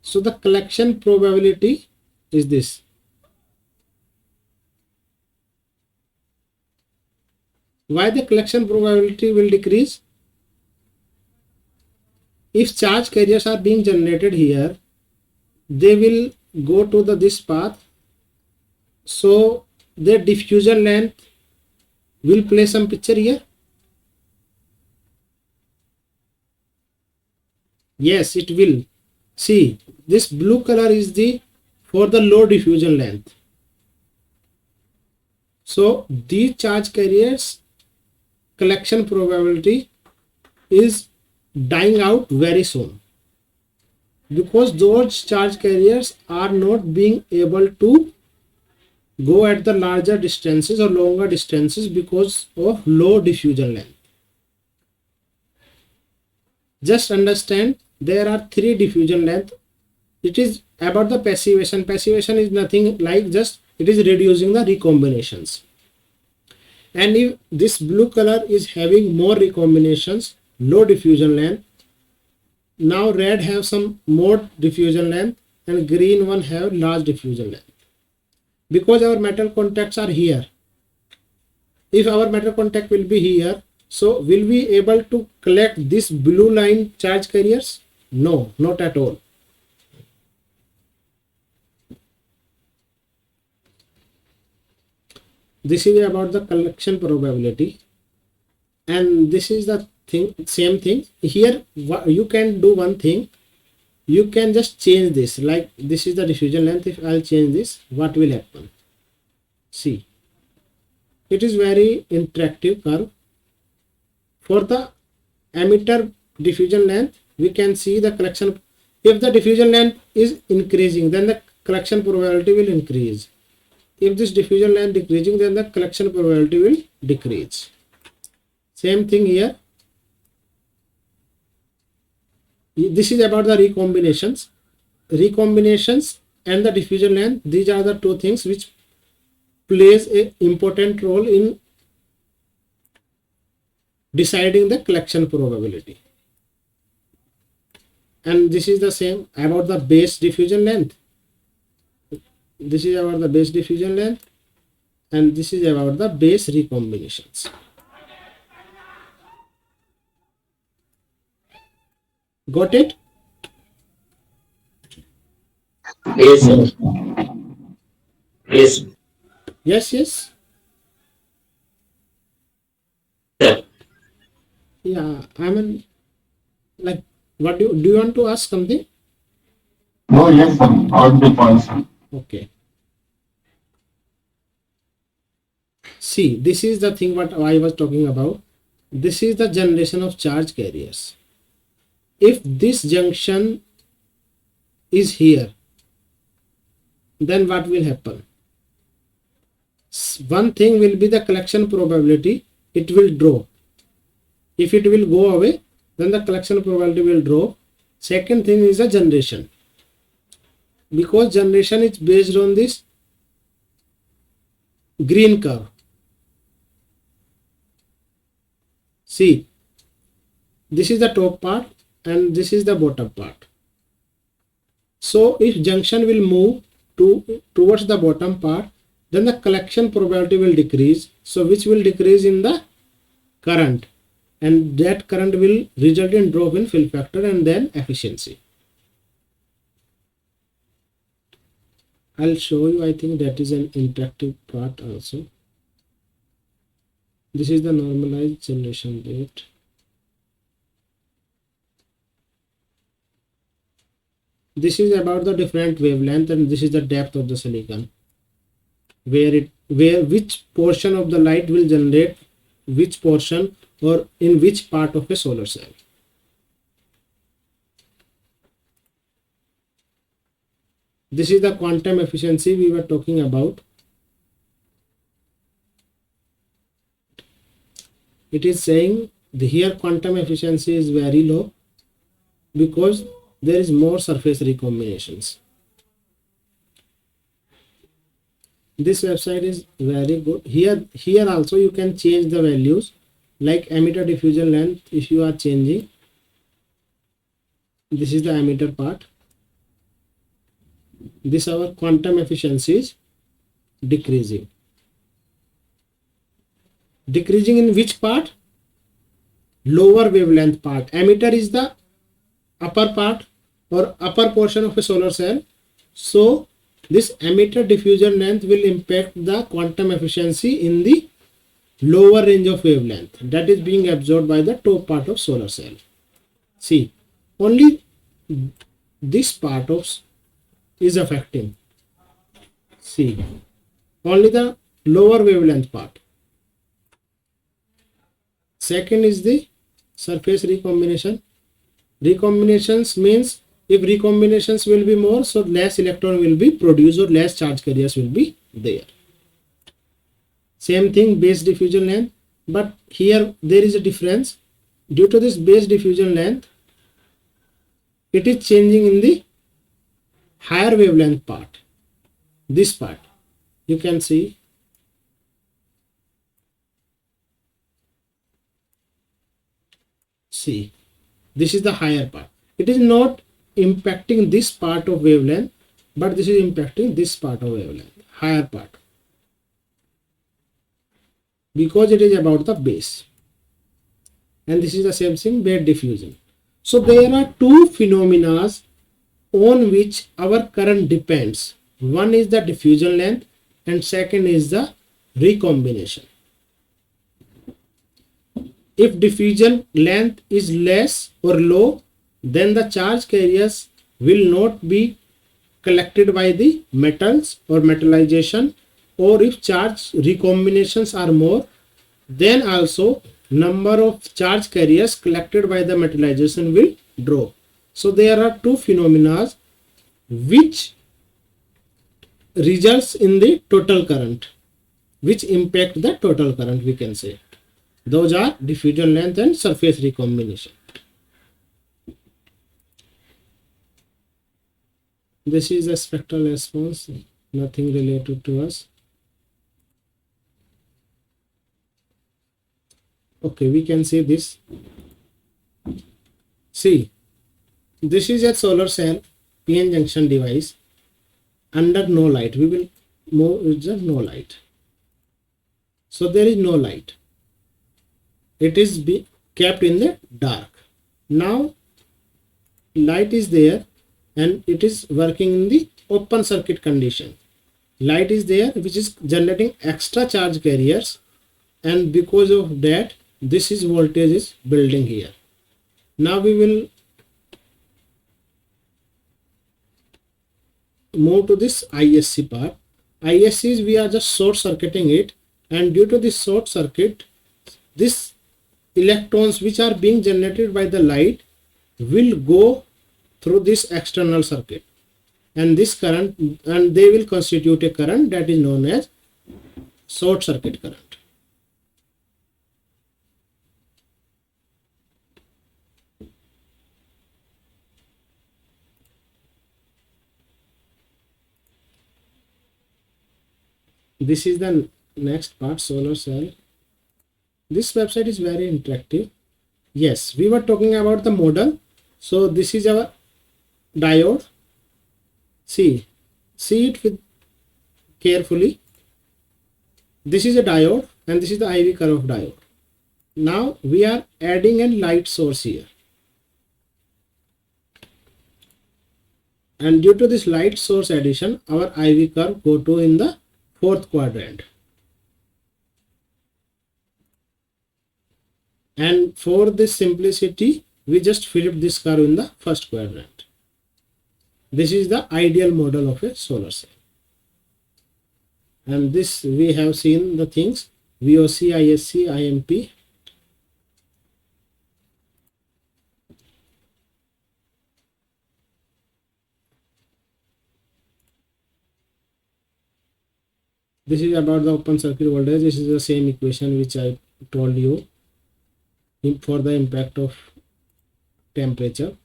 So the collection probability is this. Why the collection probability will decrease? If charge carriers are being generated here, they will go to this path, so their diffusion length will play some picture here. Yes, it will. See, this blue color is for the low diffusion length. So these charge carriers collection probability is dying out very soon, because those charge carriers are not being able to go at the larger distances or longer distances because of low diffusion length. Just understand, there are 3 diffusion length. It is about the passivation. Passivation is nothing like just it is reducing the recombinations. And if this blue color is having more recombinations, low diffusion length, now red have some more diffusion length, and green one have large diffusion length. Because our metal contacts are here. If our metal contact will be here, so will we able to collect this blue line charge carriers? No, not at all. This is about the collection probability, and this is the same thing here. You can do one thing, you can just change this, like this is the diffusion length. If I'll change this, what will happen? See, it is very interactive curve. For the emitter diffusion length, we can see the collection. If the diffusion length is increasing, then the collection probability will increase. If this diffusion length decreasing, then the collection probability will decrease. Same thing here. This is about the recombinations and the diffusion length. These are the 2 things which plays an important role in deciding the collection probability. And this is the same about the base diffusion length. This is about the base diffusion length, and this is about the base recombinations. Got it? Yes, sir. Yes, Yes, yes. sir. Yeah, I mean, like, what do you want to ask something? No, yes, sir. All the points. Okay. See, this is the thing what I was talking about. This is the generation of charge carriers. If this junction is here, then what will happen? One thing will be the collection probability, it will drop. If it will go away, then the collection probability will drop. Second thing is the generation. Because generation is based on this green curve. See, this is the top part and this is the bottom part. So if junction will move towards the bottom part, then the collection probability will decrease. So which will decrease in the current, and that current will result in drop in fill factor and then efficiency. I'll show you. I think that is an interactive part also. This is the normalized generation rate. This is about the different wavelength, and this is the depth of the silicon, where which portion of the light will generate which portion or in which part of a solar cell. This is the quantum efficiency we were talking about. It is saying here quantum efficiency is very low because there is more surface recombinations. This website is very good. Here also you can change the values, like emitter diffusion length. If you are changing, this is the emitter part. This our quantum efficiency is decreasing. Decreasing in which part? Lower wavelength part. Emitter is the upper part or upper portion of a solar cell. So this emitter diffusion length will impact the quantum efficiency in the lower range of wavelength that is being absorbed by the top part of solar cell. See, only this part of is affecting. See, only the lower wavelength part. Second is the surface recombination. Recombinations means if recombinations will be more, so less electron will be produced or less charge carriers will be there. Same thing, base diffusion length, but here there is a difference. Due to this base diffusion length, it is changing in the higher wavelength part. This part you can see. See, this is the higher part. It is not impacting this part of wavelength, but this is impacting this part of wavelength, higher part, because it is about the base. And this is the same thing, base diffusion. So there are two phenomena on which our current depends. One is the diffusion length and second is the recombination. If diffusion length is less or low, then the charge carriers will not be collected by the metals or metallization, or if charge recombinations are more, then also number of charge carriers collected by the metallization will drop. So there are two phenomena which results in the total current, which impact the total current, we can say. Those are diffusion length and surface recombination. This is a spectral response, nothing related to us. Okay, we can see this. See, this is a solar cell PN junction device under no light. We will move with the no light. So there is no light. It is kept in the dark. Now light is there and it is working in the open circuit condition. Light is there which is generating extra charge carriers, and because of that this is voltage is building here. Now we will move to this ISC part. ISC is we are just short circuiting it, and due to this short circuit, this electrons which are being generated by the light will go through this external circuit, and this current, and they will constitute a current that is known as short circuit current. This is the next part, solar cell. This website is very interactive. Yes, we were talking about the model. So this is our diode. See it with carefully. This is a diode and this is the IV curve diode. Now we are adding a light source here, and due to this light source addition, our IV curve go to in the fourth quadrant, and for this simplicity we just flip this curve in the first quadrant. This is the ideal model of a solar cell, and this we have seen the things VOC, ISC, IMP. This is about the open circuit voltage. This is the same equation which I told you for the impact of temperature.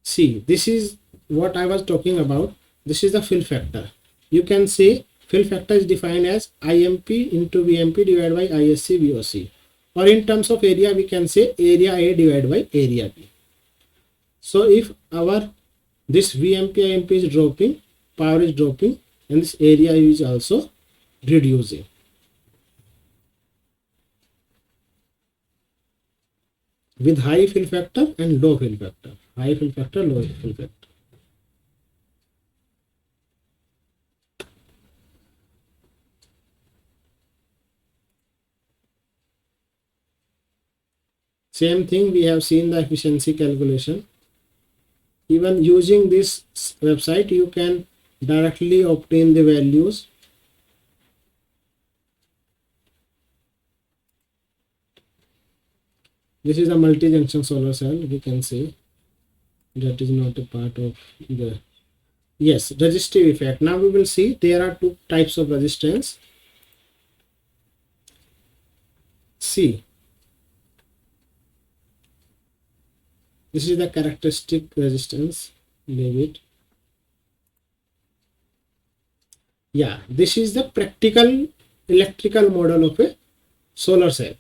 See, this is what I was talking about. This is the fill factor. You can say fill factor is defined as IMP into VMP divided by ISC VOC, or in terms of area we can say area A divided by area B. So if our this VMP IMP is dropping, power is dropping, and this area is also reducing. With high fill factor and low fill factor. High fill factor, low fill factor. Same thing, we have seen the efficiency calculation. Even using this website, you can directly obtain the values. This is a multi-junction solar cell, we can say. That is not a part of the, yes, resistive effect. Now we will see there are two types of resistance. See, this is the characteristic resistance, leave it. Yeah, this is the practical electrical model of a solar cell.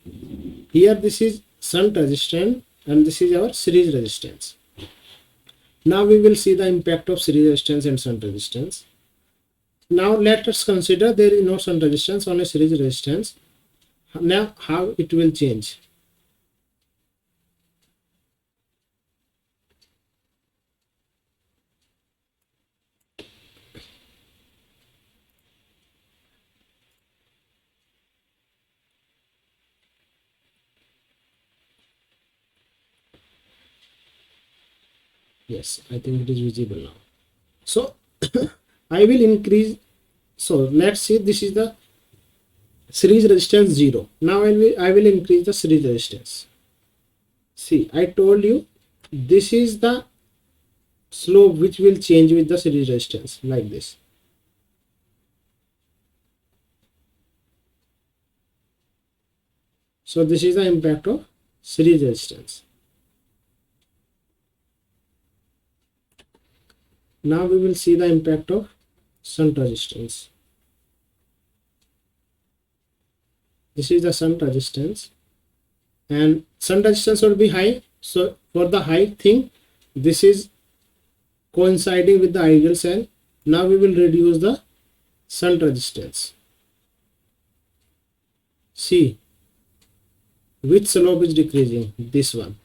Here this is shunt resistance and this is our series resistance. Now we will see the impact of series resistance and shunt resistance. Now let us consider there is no shunt resistance, only series resistance. Now how it will change? Yes, I think it is visible now. So I will increase. So let's see, this is the series resistance 0. Now I will increase the series resistance. See, I told you this is the slope which will change with the series resistance, like this. So this is the impact of series resistance. Now we will see the impact of shunt resistance. This is the shunt resistance, and shunt resistance will be high. So for the high thing, this is coinciding with the ideal cell. Now we will reduce the shunt resistance. See, which slope is decreasing? This one.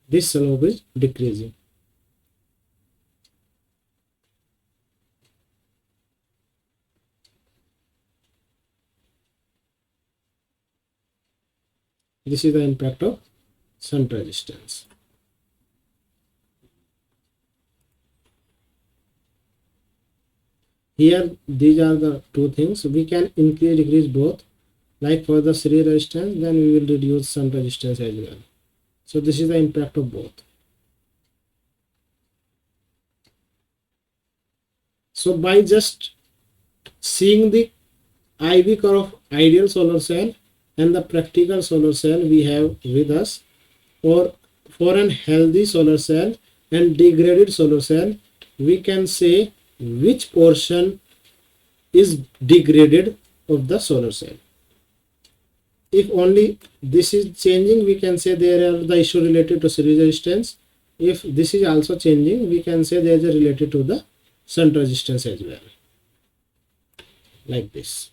This slope is decreasing. This is the impact of shunt resistance. Here these are the two things. We can increase, decrease both. Like for the series resistance, then we will reduce shunt resistance as well. So this is the impact of both. So by just seeing the IV curve of ideal solar cell and the practical solar cell we have with us, or for an healthy solar cell and degraded solar cell, we can say which portion is degraded of the solar cell. If only this is changing, we can say there are the issue related to series resistance. If this is also changing, we can say there is a related to the shunt resistance as well, like this.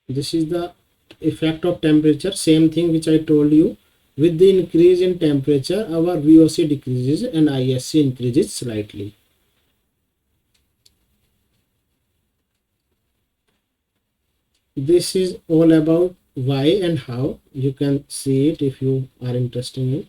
This is the effect of temperature, same thing which I told you. With the increase in temperature, our VOC decreases and ISC increases slightly. This is all about why and how. You can see it if you are interested in it.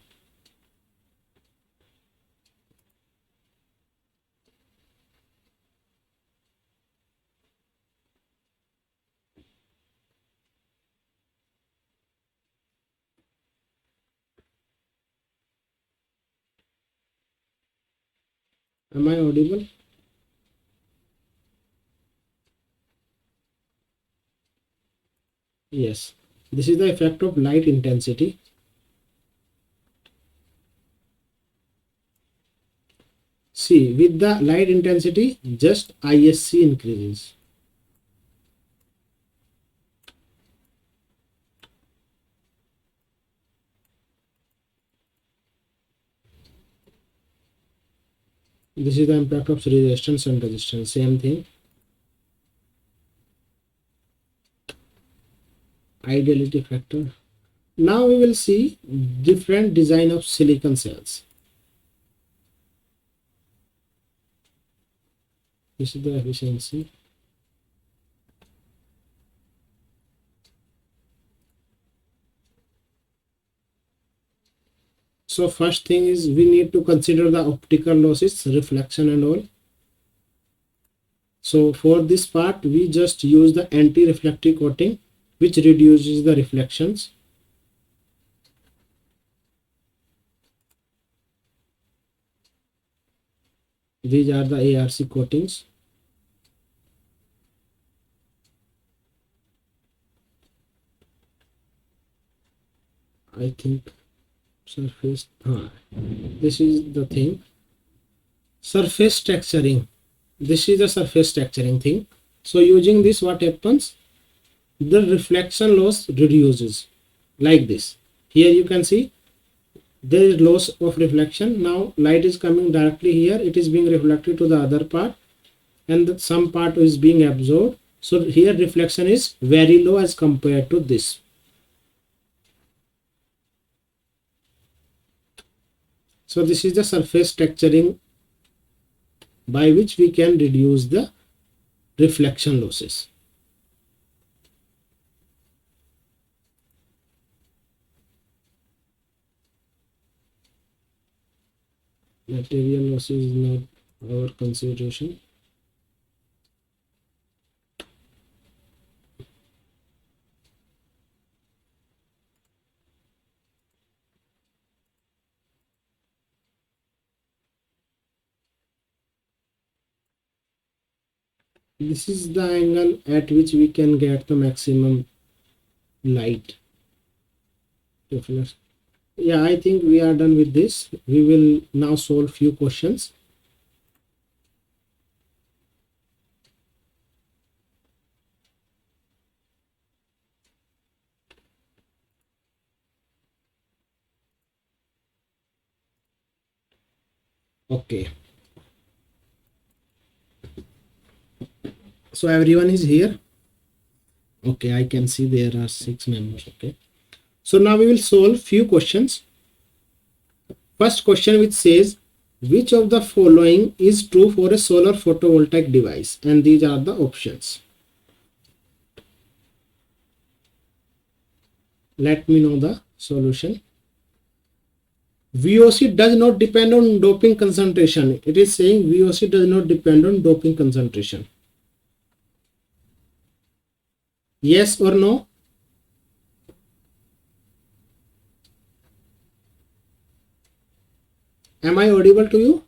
Am I audible? Yes. This is the effect of light intensity. See, with the light intensity, just ISC increases. This is the impact of resistance and resistance, same thing. Ideality factor. Now we will see different design of silicon cells. This is the efficiency. So first thing is we need to consider the optical losses, reflection and all. So for this part we just use the anti-reflective coating which reduces the reflections. These are the ARC coatings. I think surface, this is the thing. Surface texturing. This is the surface texturing thing. So using this, what happens? The reflection loss reduces like this. Here you can see there is loss of reflection. Now light is coming directly here, it is being reflected to the other part and some part is being absorbed. So here reflection is very low as compared to this. So this is the surface texturing by which we can reduce the reflection losses. Material losses is not our consideration. This is the angle at which we can get the maximum light reflection. Yeah, I think we are done with this. We will now solve few questions. Okay. So everyone is here. Okay, I can see there are 6 members. Okay. So now we will solve few questions. First question which says, which of the following is true for a solar photovoltaic device? And these are the options. Let me know the solution. VOC does not depend on doping concentration. It is saying VOC does not depend on doping concentration. Yes or no? Am I audible to you?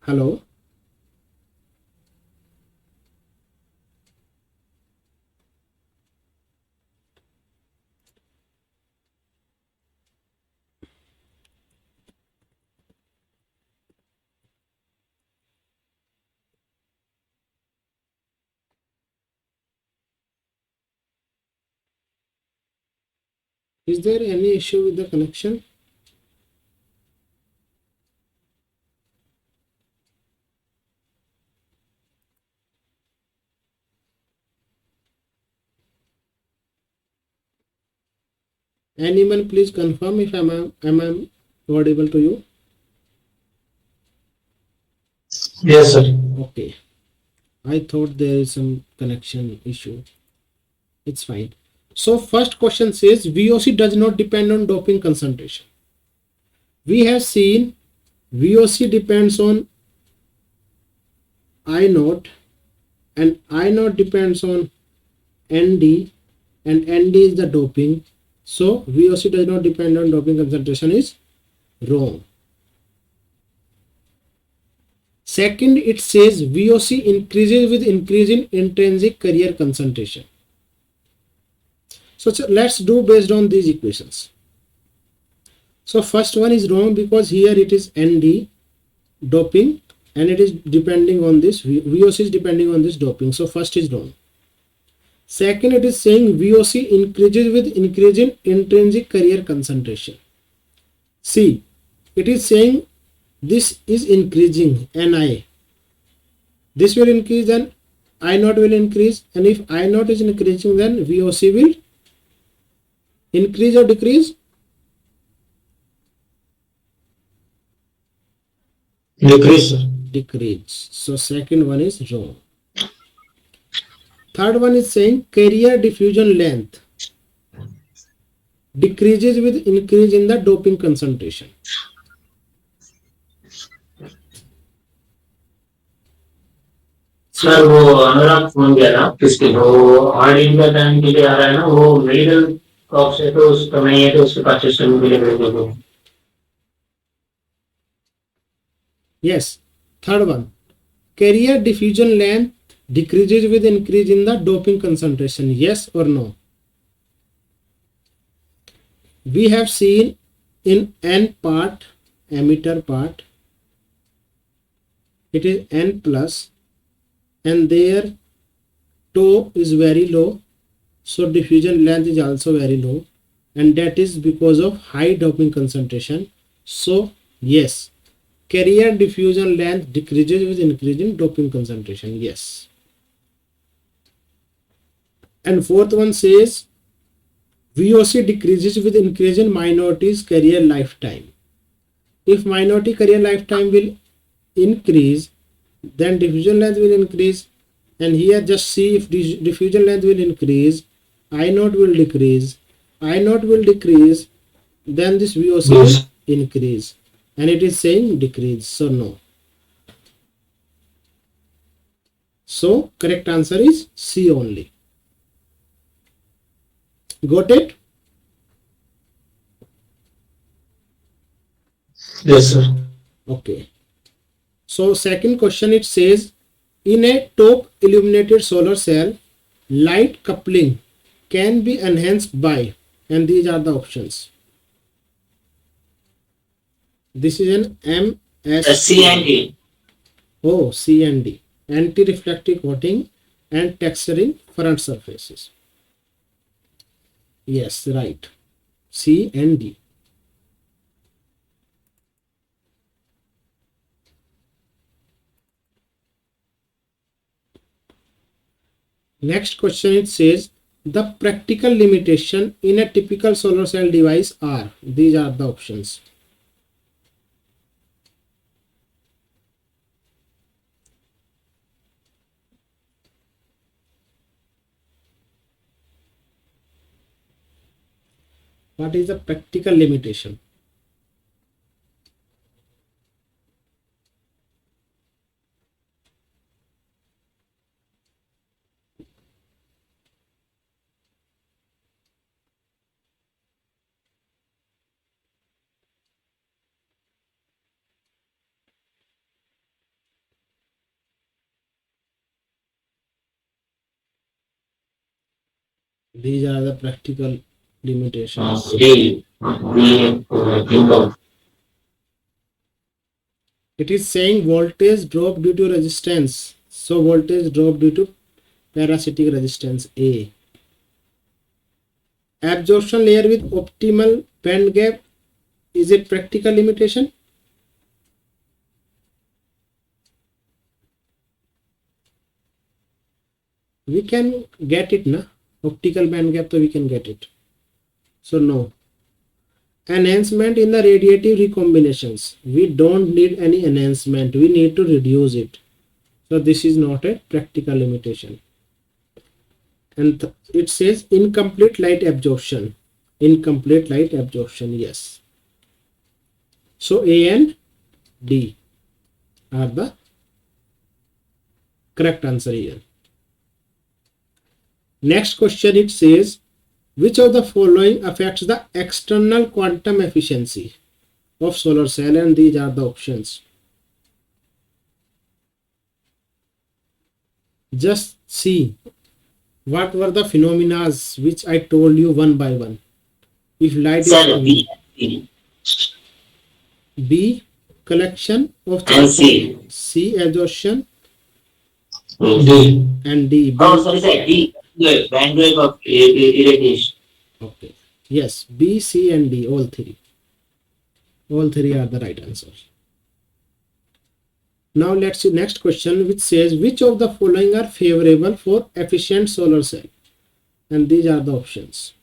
Hello? Is there any issue with the connection? Anyone please confirm if am audible to you? Yes, sir. Okay. I thought there is some connection issue. It's fine. So first question says VOC does not depend on doping concentration. We have seen VOC depends on I naught and I naught depends on ND and ND is the doping. So VOC does not depend on doping concentration is wrong. Second, it says VOC increases with increase in intrinsic carrier concentration. So let's do based on these equations. So first one is wrong because here it is ND doping and it is depending on this VOC is depending on this doping. So first is wrong. Second, it is saying VOC increases with increase in intrinsic carrier concentration. See, it is saying this is increasing Ni. This will increase, then I naught will increase, and if I naught is increasing, then VOC will increase or decrease? Decrease, sir. Decrease. So second one is wrong. Third one is saying carrier diffusion length decreases with increase in the doping concentration. Sir वो अनुराग phone किया था किसकी वो audit का time के लिए आ रहा है ना वो मिडिल कॉप से तो उसका नहीं है तो उसके पास सिस्टम के लिए भेज दो Yes. Third one. Carrier diffusion length decreases with increase in the doping concentration. Yes or no? We have seen in N part, emitter part, it is N plus and their tau is very low. So diffusion length is also very low and that is because of high doping concentration. So yes. Carrier diffusion length decreases with increase in doping concentration. Yes. And fourth one says VOC decreases with increase in minority's carrier lifetime. If minority carrier lifetime will increase, then diffusion length will increase. And here just see if diffusion length will increase, I naught will decrease. I naught will decrease, then this VOC will increase. And it is saying decrease, so no. So correct answer is C only. Got it? Yes, sir. Okay. So second question, it says in a top illuminated solar cell, light coupling can be enhanced by, and these are the options. This is an MS C and D. Oh, C and D. Anti-reflective coating and texturing front surfaces. Yes, right. C and D. Next question, it says the practical limitation in a typical solar cell device are. These are the options. What is the practical limitation? These are the practical limitations. D. It is saying voltage drop due to resistance. So voltage drop due to parasitic resistance A. Absorption layer with optimal band gap is a practical limitation. We can get it, na? Optical band gap, so we can get it. So no, enhancement in the radiative recombinations. We don't need any enhancement. We need to reduce it. So this is not a practical limitation. And it says incomplete light absorption. Incomplete light absorption, yes. So A and D are the correct answer here. Next question, it says, which of the following affects the external quantum efficiency of solar cell? And these are the options. Just see what were the phenomena which I told you one by one. If light is Sir, coming, B B collection of and charge, C. C absorption, D. and D Oh, sorry, sir. D. Bandwidth of irradiation. Okay, yes, B, C and D, all three are the right answers. Now let's see next question, which says, which of the following are favorable for efficient solar cell? And these are the options.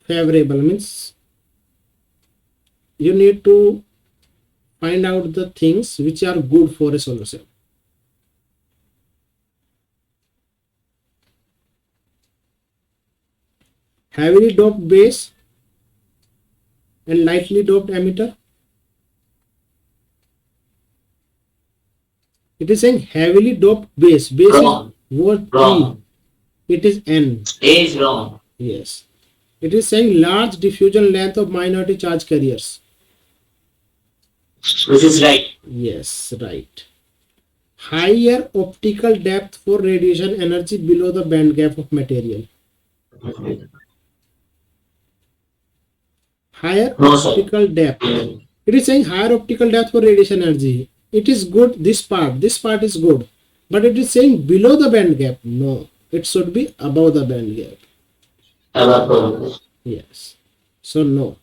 Favorable means you need to find out the things which are good for a solar cell. Heavily doped base and lightly doped emitter. It is saying heavily doped base. Base Wrong. is what? Wrong. E. It is N. A is wrong. Yes. It is saying large diffusion length of minority charge carriers. Which is right. Yes, right. Higher optical depth for radiation energy below the band gap of material. Higher No, sir. optical depth. It is saying higher optical depth for radiation energy. It is good, this part is good. But it is saying below the band gap. No, it should be above the band gap. Above. Yes. So no.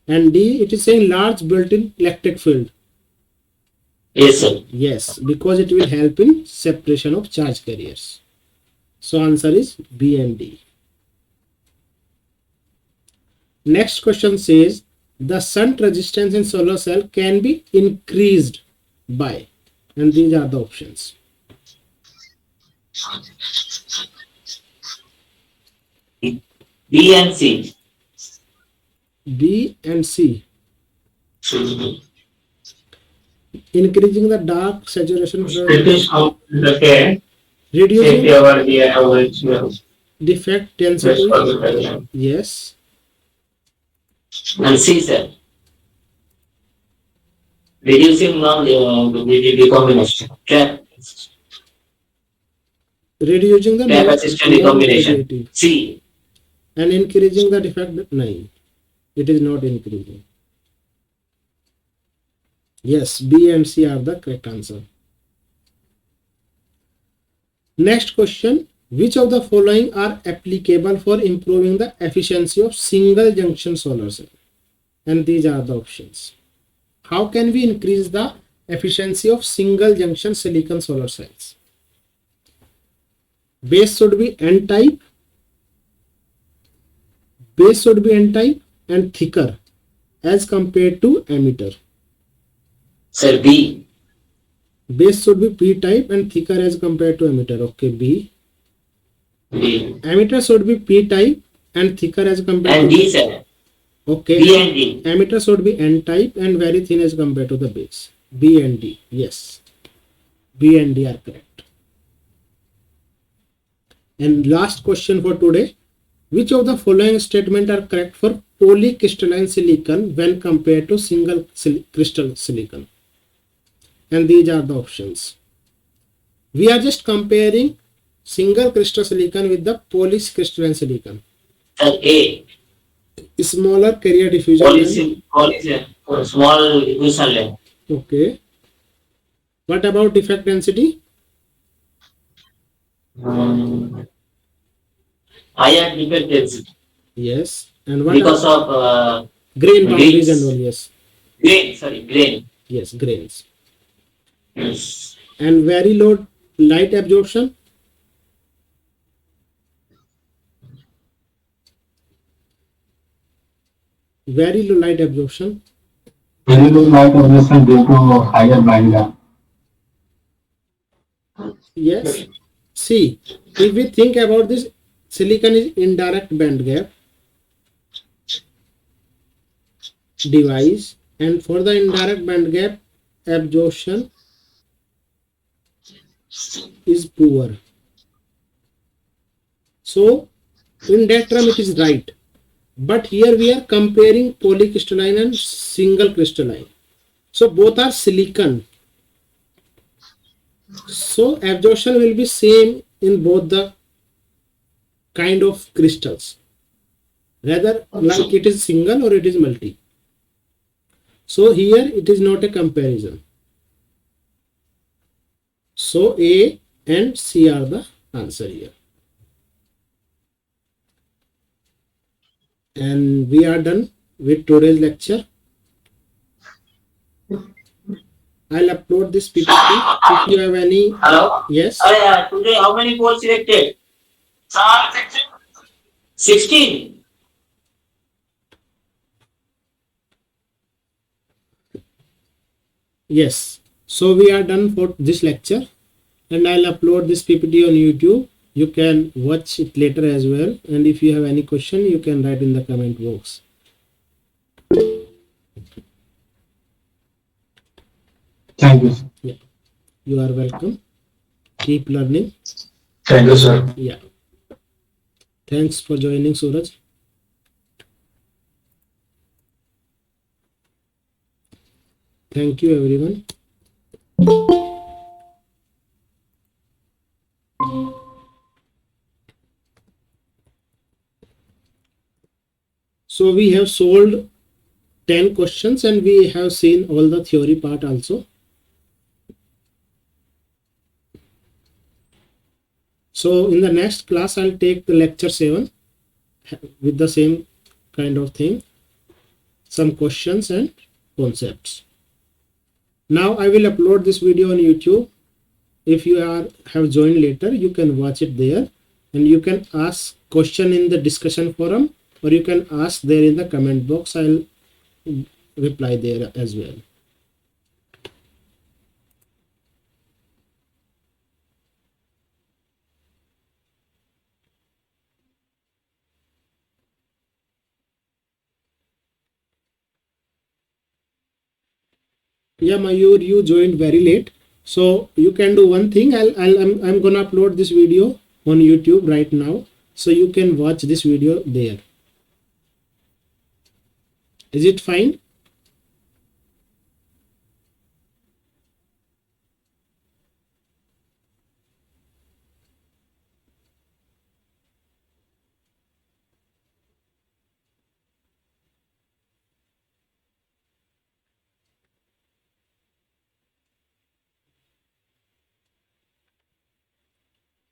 And D, it is saying large built-in electric field. Yes, sir. Yes, because it will help in separation of charge carriers. So answer is B and D. Next question says, the shunt resistance in solar cell can be increased by, and these are the options. B and C. B and C. Increasing the dark saturation, Okay. reducing the defect density. Yes. And C, sir. Reducing recombination. Trap. Reducing the Trap assisted recombination. non-radiative. C. And increasing the defect. No, it is not increasing. Yes, B and C are the correct answer. Next question, which of the following are applicable for improving the efficiency of single junction solar cell? And these are the options. How can we increase the efficiency of single junction silicon solar cells? Base should be N-type. Base should be N-type and thicker as compared to emitter. Sir, B. Base should be P-type and thicker as compared to emitter. Okay, B. B. Emitter should be P-type and thicker as compared And to D, sir. Okay. B and D. Emitter should be N-type and very thin as compared to the base. B and D. Yes. B and D are correct. And last question for today. Which of the following statement are correct for polycrystalline silicon when compared to single crystal silicon? And these are the options. We are just comparing single crystal silicon with the polycrystalline silicon. Sir, A. Smaller carrier diffusion length. Small diffusion length. Okay. What about defect density? Higher defect density. Yes. And what Because about of grain boundaries grains. and all? Yes. grain. Yes, grains. Yes. And very low light absorption. Very low light absorption. Very low light absorption due to higher band gap. Yes. See, if we think about this, silicon is indirect band gap device, and for the indirect band gap absorption is poor. So in that term it is right, but here we are comparing polycrystalline and single crystalline, so both are silicon, so absorption will be same in both the kind of crystals, rather like it is single or it is multi. So here it is not a comparison. So A and C are the answer here. And we are done with today's lecture. I'll upload this PPT. If you have any, Hello? yes. Today how many polls selected? 16. Yes. So we are done for this lecture, and I'll upload this PPT on YouTube. You can watch it later as well. And if you have any question, you can write in the comment box. Thank you. Yeah. You are welcome. Keep learning. Thank you, sir. Yeah. Thanks for joining, Suraj. Thank you, everyone. So we have solved 10 questions and we have seen all the theory part also. So in the next class, I'll take the lecture 7 with the same kind of thing, some questions and concepts. Now I will upload this video on YouTube. If you have joined later, you can watch it there, and you can ask question in the discussion forum, or you can ask there in the comment box. I'll reply there as well. Yeah, Mayur, you joined very late, so you can do one thing. I'm gonna upload this video on YouTube right now, so you can watch this video there. Is it fine?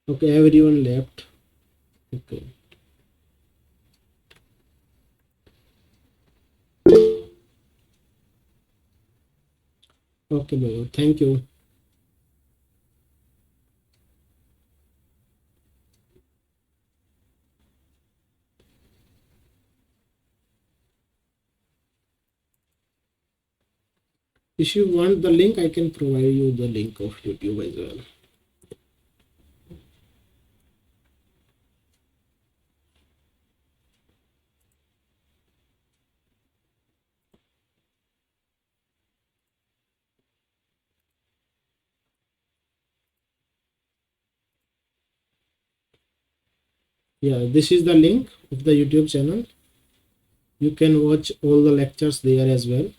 Okay, everyone left. Okay. Okay, Mayur, thank you. If you want the link, I can provide you the link of YouTube as well. Yeah, this is the link of the YouTube channel. You can watch all the lectures there as well.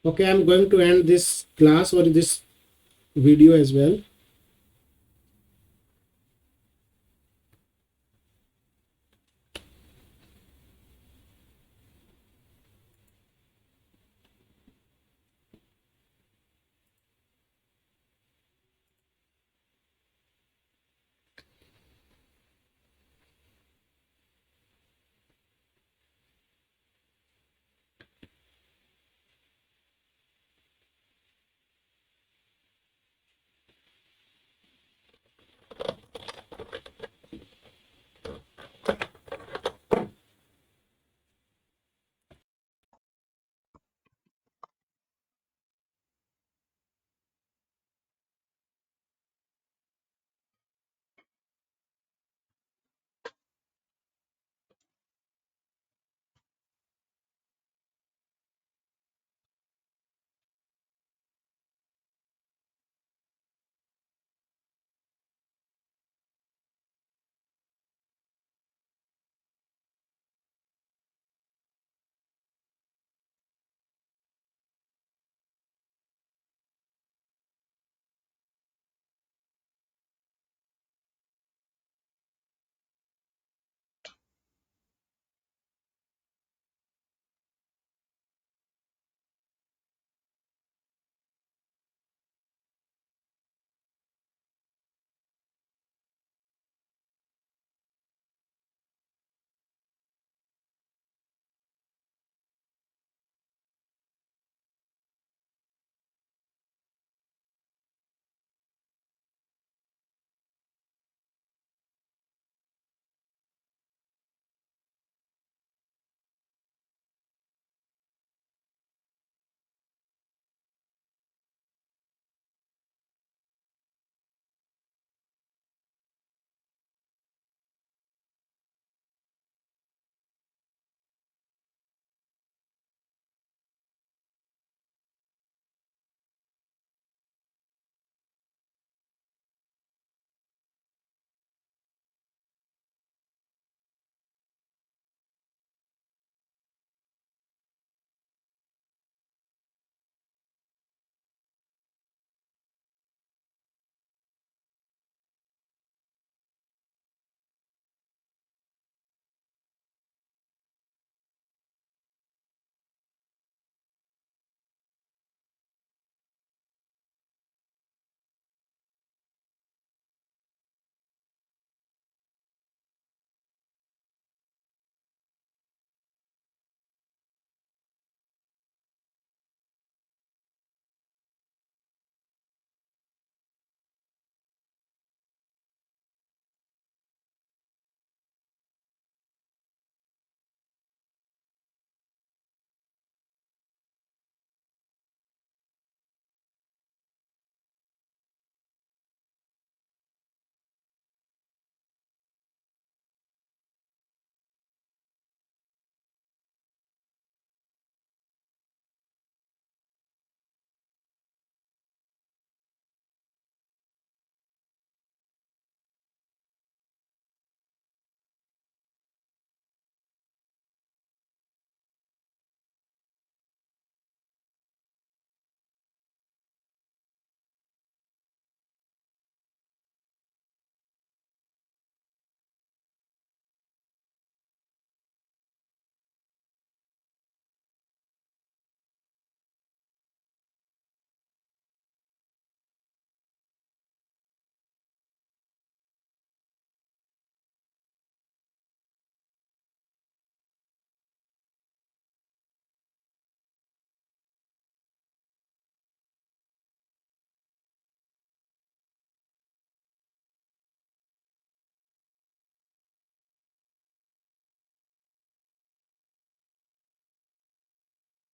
Okay, I'm going to end this class or this video as well.